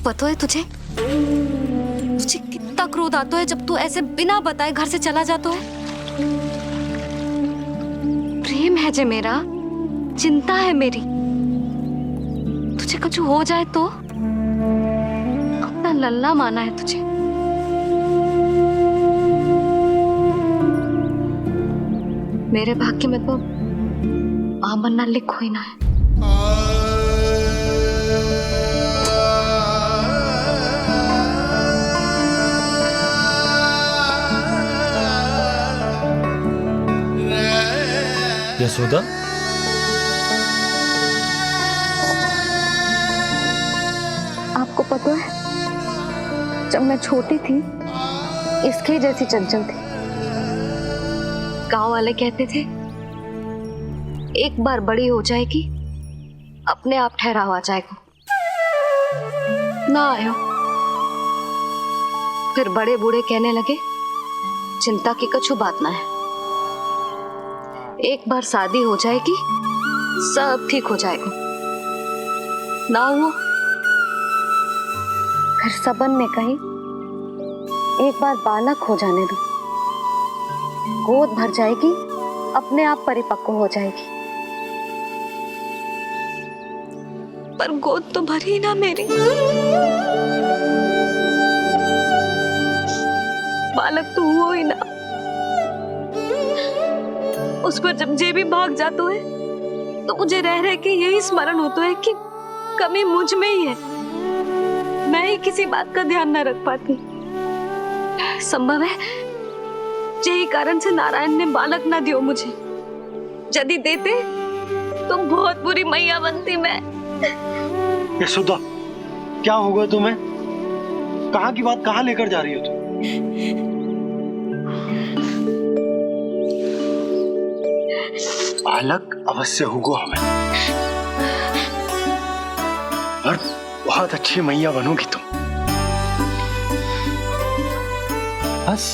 पता है तुझे कितना क्रोध आता है जब तू ऐसे बिना बताए घर से चला जाता है? प्रेम है जे मेरा, चिंता है मेरी, तुझे कुछ हो जाए तो? अपना लल्ला माना है तुझे। मेरे भाग्य में तो आमन्ना लिखो ही ना है। यशोदा, आपको पता है, जब मैं छोटी थी इसके जैसी चंचल थी। गांव वाले कहते थे एक बार बड़ी हो जाएगी अपने आप ठहराव आ जाएगा, ना आयो। फिर बड़े बूढ़े कहने लगे चिंता की कछु बात ना है, एक बार शादी हो जाएगी सब ठीक हो जाएगा। ना हुआ। फिर सबन ने कही एक बार बालक हो जाने दो, गोद भर जाएगी अपने आप परिपक्व हो जाएगी। पर गोद तो भरी ना मेरी, बालक तो हुआ ही ना। उस पर जब जे भी भाग जाता है तो मुझे रह रह के यही स्मरण होता है कि कमी मुझ में ही है, मैं ही किसी बात का ध्यान न रख पाती। संभव है यही कारण से नारायण ने बालक ना दियो मुझे। यदि देते तो बहुत बुरी मैया बनती मैं। यशोदा, क्या होगा तुम्हें? कहाँ की बात कहाँ लेकर जा रही हो तुम? बालक अवश्य होगा हमें, और बहुत अच्छी मैया बनोगी तुम। बस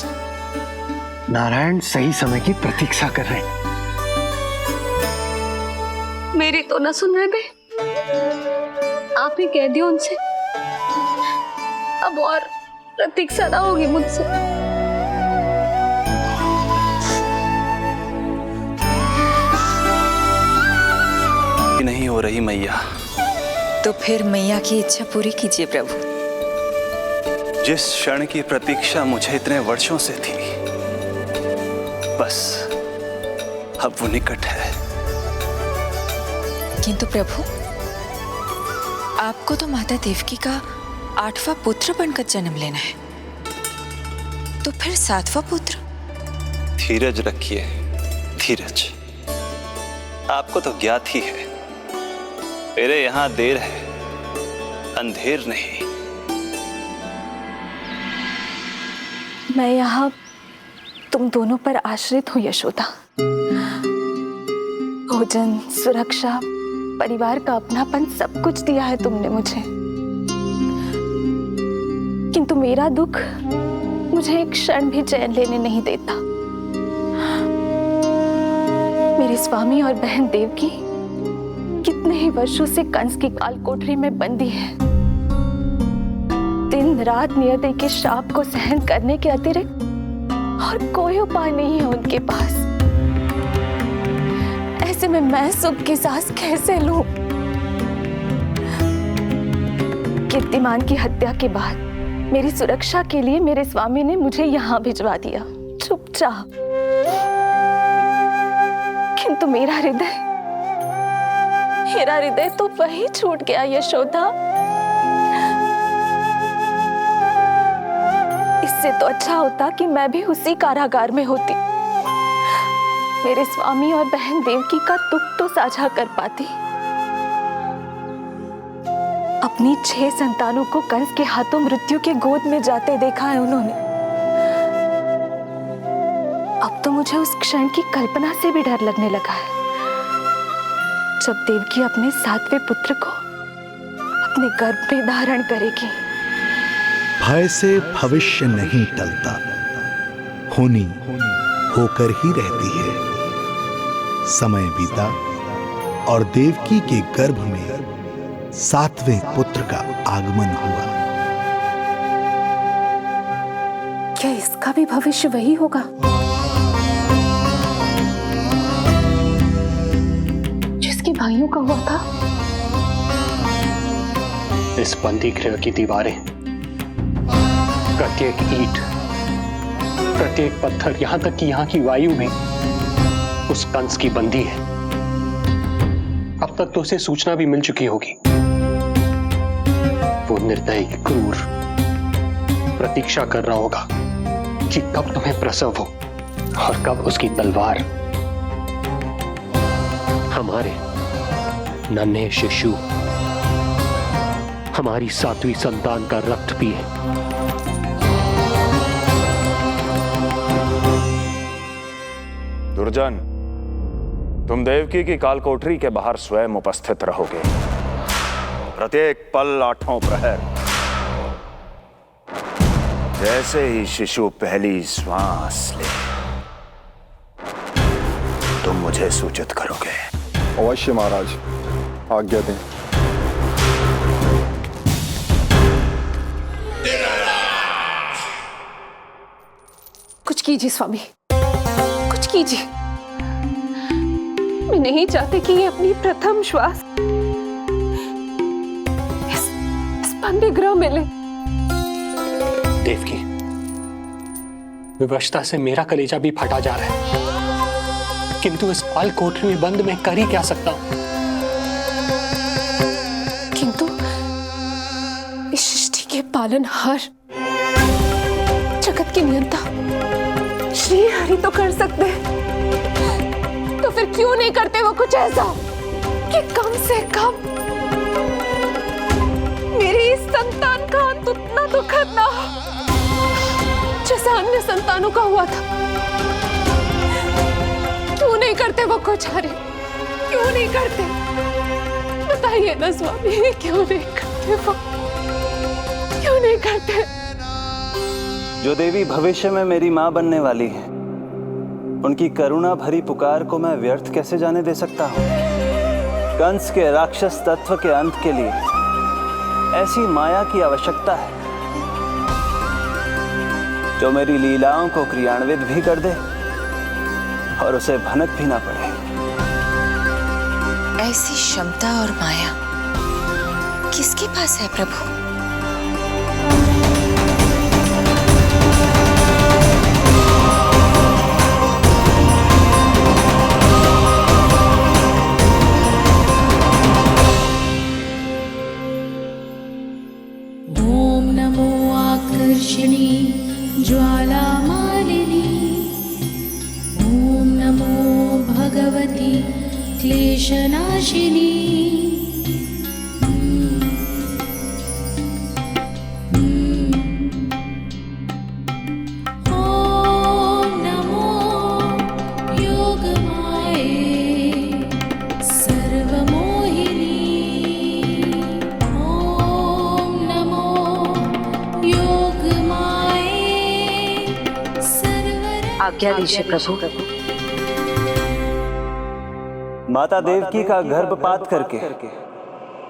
नारायण सही समय की प्रतीक्षा कर रहे हैं। मेरी तो ना सुन रहे बे, आप ही कह दियो उनसे, अब और प्रतीक्षा ना होगी मुझसे। नहीं हो रही मैया। तो फिर मैया की इच्छा पूरी कीजिए प्रभु। जिस क्षण की प्रतीक्षा मुझे इतने वर्षों से थी, बस अब वो निकट है। किंतु प्रभु, आपको तो माता देवकी का 8वां पुत्र बनकर जन्म लेना है, तो फिर 7वां पुत्र? धीरज रखिए, धीरज। आपको तो ज्ञात ही है, मेरे यहाँ देर है, अंधेर नहीं। मैं यहाँ तुम दोनों पर आश्रित हूँ यशोदा। भोजन, सुरक्षा, परिवार का अपनापन सब कुछ दिया है तुमने मुझे, किंतु मेरा दुख मुझे एक क्षण भी चैन लेने नहीं देता। मेरे स्वामी और बहन देवकी कितने ही वर्षों से कंस की काल कोठरी में बंदी है। दिन रात नियति के श्राप को सहन करने के अतिरिक्त और कोई उपाय नहीं है उनके पास। ऐसे में मैं सुख की सांस कैसे लूं? कीर्तिमान की हत्या के बाद मेरी सुरक्षा के लिए मेरे स्वामी ने मुझे यहाँ भिजवा दिया चुपचाप, किंतु मेरा हृदय तो वही छूट गया यशोदा। इससे तो अच्छा होता कि मैं भी उसी कारागार में होती, मेरे स्वामी और बहन देवकी का दुख तो साझा कर पाती। अपनी 6 संतानों को कंस के हाथों मृत्यु के गोद में जाते देखा है उन्होंने। अब तो मुझे उस क्षण की कल्पना से भी डर लगने लगा है, जब देवकी अपने 7वें पुत्र को अपने गर्भ में धारण करेगी। भय से भविष्य नहीं टलता, होनी होकर ही रहती है। समय बीता और देवकी के गर्भ में 7वें पुत्र का आगमन हुआ। क्या इसका भी भविष्य वही होगा जिसके भाइयों का हुआ था? इस बंदी गृह की दीवारें, प्रत्येक ईंट, प्रत्येक पत्थर, यहां तक कि यहां की वायु में उस कंस की बंदी है। अब तक तो उसे सूचना भी मिल चुकी होगी। वो निर्दयी क्रूर प्रतीक्षा कर रहा होगा कि कब तुम्हें प्रसव हो और कब उसकी तलवार हमारे नन्हे शिशु, हमारी 7वीं संतान का रक्त पिए। दुर्जन, तुम देवकी की कालकोठरी के बाहर स्वयं उपस्थित रहोगे, प्रत्येक पल 8 प्रहर। जैसे ही शिशु पहली श्वास ले, तुम मुझे सूचित करोगे। अवश्य महाराज, आज्ञा दें। कुछ कीजिए स्वामी, कुछ कीजिए। मैं नहीं चाहती कि ये अपनी प्रथम श्वास इस बंदी गृह में ले। देवकी, विवशता से मेरा कलेजा भी फटा जा रहा है, किंतु इस काल कोठरी में बंद मैं कर ही क्या सकता हूं? किंतु इस सृष्टि के पालनहार, जगत के नियंता श्री हरि तो कर सकते हैं, तो फिर क्यों नहीं करते वो कुछ ऐसा कि कम से कम मेरी इस संतान का अंत उतना दुखद ना हो जैसा अन्य संतानों का हुआ था। क्यों नहीं करते वो कुछ हरि, क्यों नहीं करते? बताइए ना स्वामी, क्यों नहीं करते वो, क्यों नहीं करते? जो देवी भविष्य में मेरी मां बनने वाली है, उनकी करुणा भरी पुकार को मैं व्यर्थ कैसे जाने दे सकता हूं? कंस के राक्षस तत्व के अंत के लिए ऐसी माया की आवश्यकता है जो मेरी लीलाओं को क्रियान्वित भी कर दे और उसे भनक भी ना पड़े। ऐसी क्षमता और माया किसके पास है प्रभु? ओम नमो आकर्षणी ज्वाला मालिनी, ओम नमो भगवती क्लेशनाशिनी। ओम नमो योगमाये सर्वमोहिनी। ओम नमो योगमाये आज्ञा दीजिए प्रभु। माता देवकी का गर्भपात करके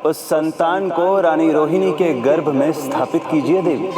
उस संतान को रानी रोहिणी के गर्भ में स्थापित कीजिए देवी।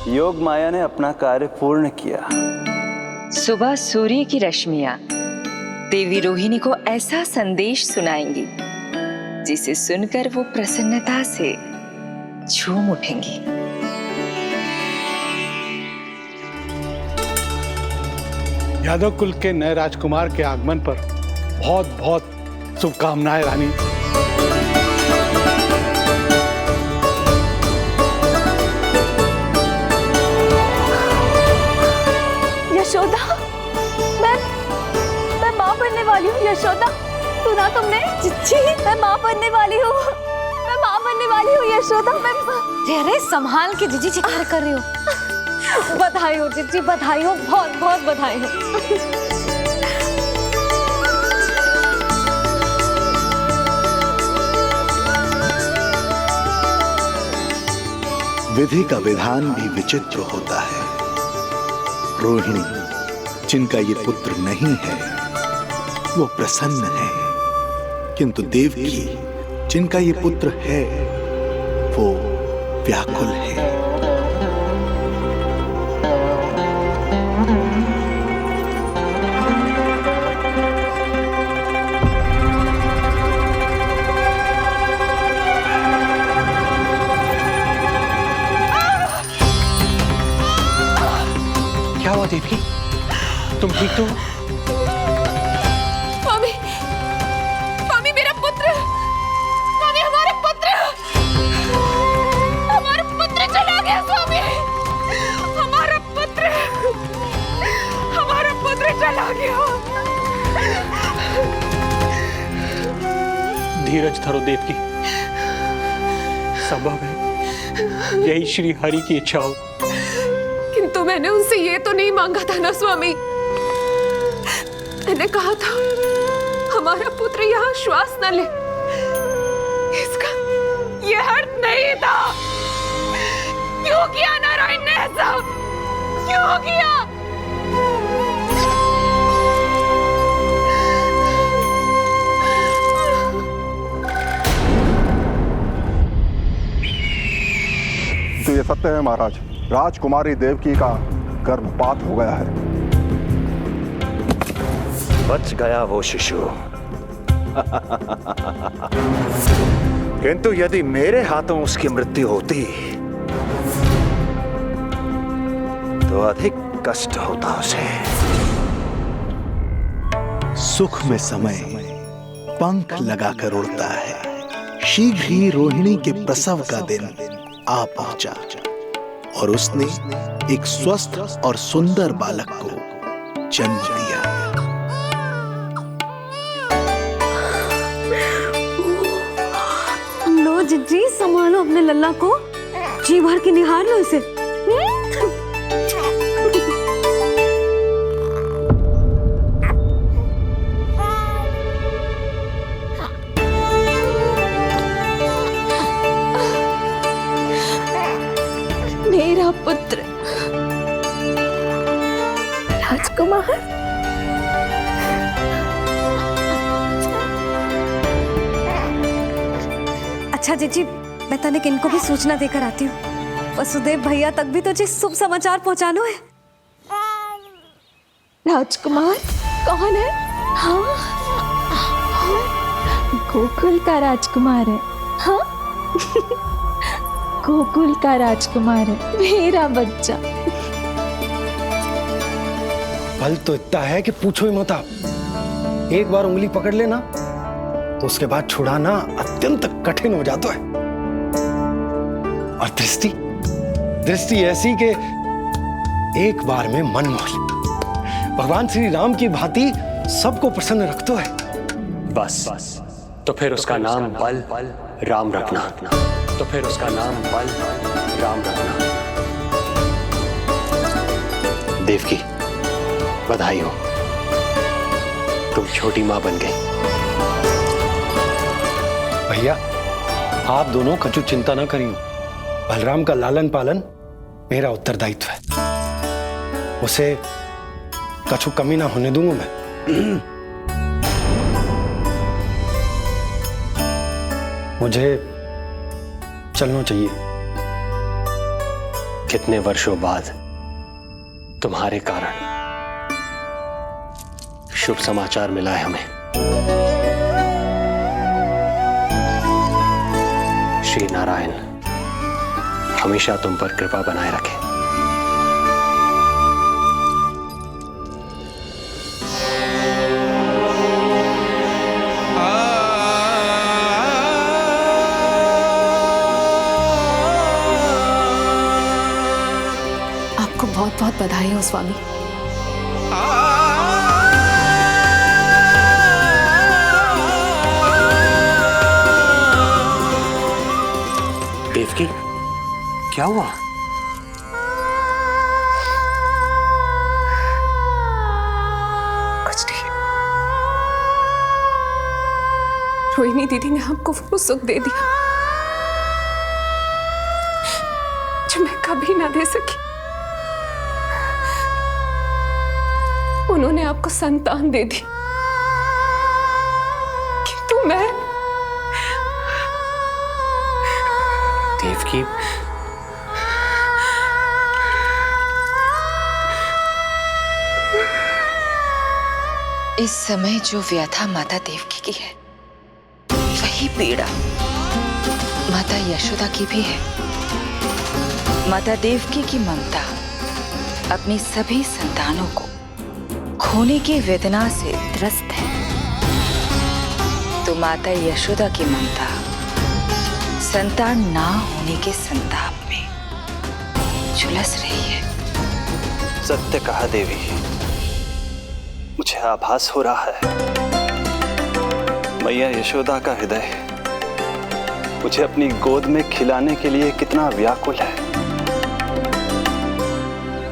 योग माया ने अपना कार्य पूर्ण किया। सुबह सूर्य की रश्मियां देवी रोहिणी को ऐसा संदेश सुनाएंगी जिसे सुनकर वो प्रसन्नता से झूम उठेंगी। यादव कुल के नए राजकुमार के आगमन पर बहुत बहुत शुभकामनाएं रानी। यशोदा, मैं माँ बनने वाली हूँ। यशोदा, सुना तुमने? चिच्ची, मैं माँ बनने वाली हूँ। मैं माँ बनने वाली हूँ यशोदा। अरे संभाल के जीजी चिकार कर रही हो। बधाई हो चिच्ची, बधाई हो, बहुत बहुत बधाई हो। विधि का विधान भी विचित्र होता है। रोहिणी, जिनका ये पुत्र नहीं है, वो प्रसन्न है, किंतु देवकी, जिनका ये पुत्र है, वो व्याकुल है। क्या हुआ देवकी? तुम ठीक तो? स्वामी, स्वामी मेरा पुत्र, स्वामी हमारा पुत्र चला गया। स्वामी, हमारा पुत्र चला गया। धीरज धरो देवकी, संभव है यही श्री हरि की इच्छा हो। किंतु मैंने उनसे ये तो नहीं मांगा था ना स्वामी। मैंने कहा था हमारा पुत्र यहाँ श्वास न ले, इसका ये हर्ट नहीं था। क्यों किया नारायण ने ऐसा? क्यों किया? तो ये सत्य है महाराज, राजकुमारी देवकी का गर्भपात हो गया है। बच गया वो शिशु। किंतु यदि मेरे हाथों उसकी मृत्यु होती तो अधिक कष्ट होता उसे। सुख में समय पंख लगाकर उड़ता है। शीघ्र ही रोहिणी के प्रसव का दिन आ पहुंचा और उसने एक स्वस्थ और सुंदर बालक को जन्म दिया। लो जिज्जी, संभालो अपने लल्ला को, जी भर के निहार लो इसे। मेरा पुत्र राजकुमार। अच्छा जीजी, मैं तनिक इनको भी सूचना देकर आती हूँ। वसुदेव भैया तक भी तुझे शुभ समाचार पहुंचाना है। राजकुमार कौन है? हाँ, गोकुल का राजकुमार है। हाँ, गोकुल का राजकुमार है, मेरा बच्चा। बल तो इतना है कि पूछो ही मत आप। एक बार उंगली पकड़ लेना तो उसके बाद छुड़ाना अत्यंत कठिन हो जाता है। और दृष्टि ऐसी कि एक बार में मन मोही। भगवान श्री राम की भांति सबको प्रसन्न रखतो है। बस तो फिर उसका नाम बल राम रखना। तो फिर उसका नाम बल राम रखना। देवकी, बधाई हो, तुम छोटी मां बन गई। भैया, आप दोनों कछु चिंता न करियो। बलराम का लालन पालन मेरा उत्तरदायित्व है। उसे कछु कमी ना होने दूंगा मैं। मुझे चलना चाहिए। कितने वर्षों बाद तुम्हारे कारण शुभ समाचार मिला है हमें। श्री नारायण हमेशा तुम पर कृपा बनाए रखे। आपको बहुत बहुत बधाई हो स्वामी। देवकी, क्या हुआ? कुछ नहीं। रोहिणी दीदी ने हमको वो सुख दे दिया जो मैं कभी ना दे सकी। उन्होंने आपको संतान दे दी, किंतु मैं देवकी, इस समय जो व्यथा माता देवकी की है, वही पीड़ा माता यशोदा की भी है। माता देवकी की ममता अपनी सभी संतानों को खोने की वेदना से त्रस्त है, तो माता यशोदा की ममता संतान ना होने के संताप में झुलस रही है। सत्य कहा देवी, मुझे आभास हो रहा है मैया यशोदा का हृदय मुझे अपनी गोद में खिलाने के लिए कितना व्याकुल है।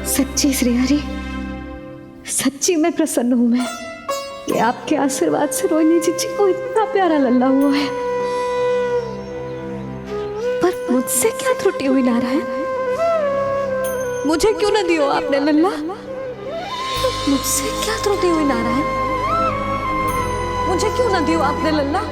सच्ची श्रीहरि, सच्ची मैं प्रसन्न हूं। कि आपके आशीर्वाद से रोहिणी जीजी को इतना प्यारा लल्ला हुआ है। पर मुझसे क्या त्रुटि हुई नारायण? मुझे क्यों न दियो आपने लल्ला? मुझसे क्या त्रुटि हुई नारायण? मुझे क्यों न दियो आपने लल्ला?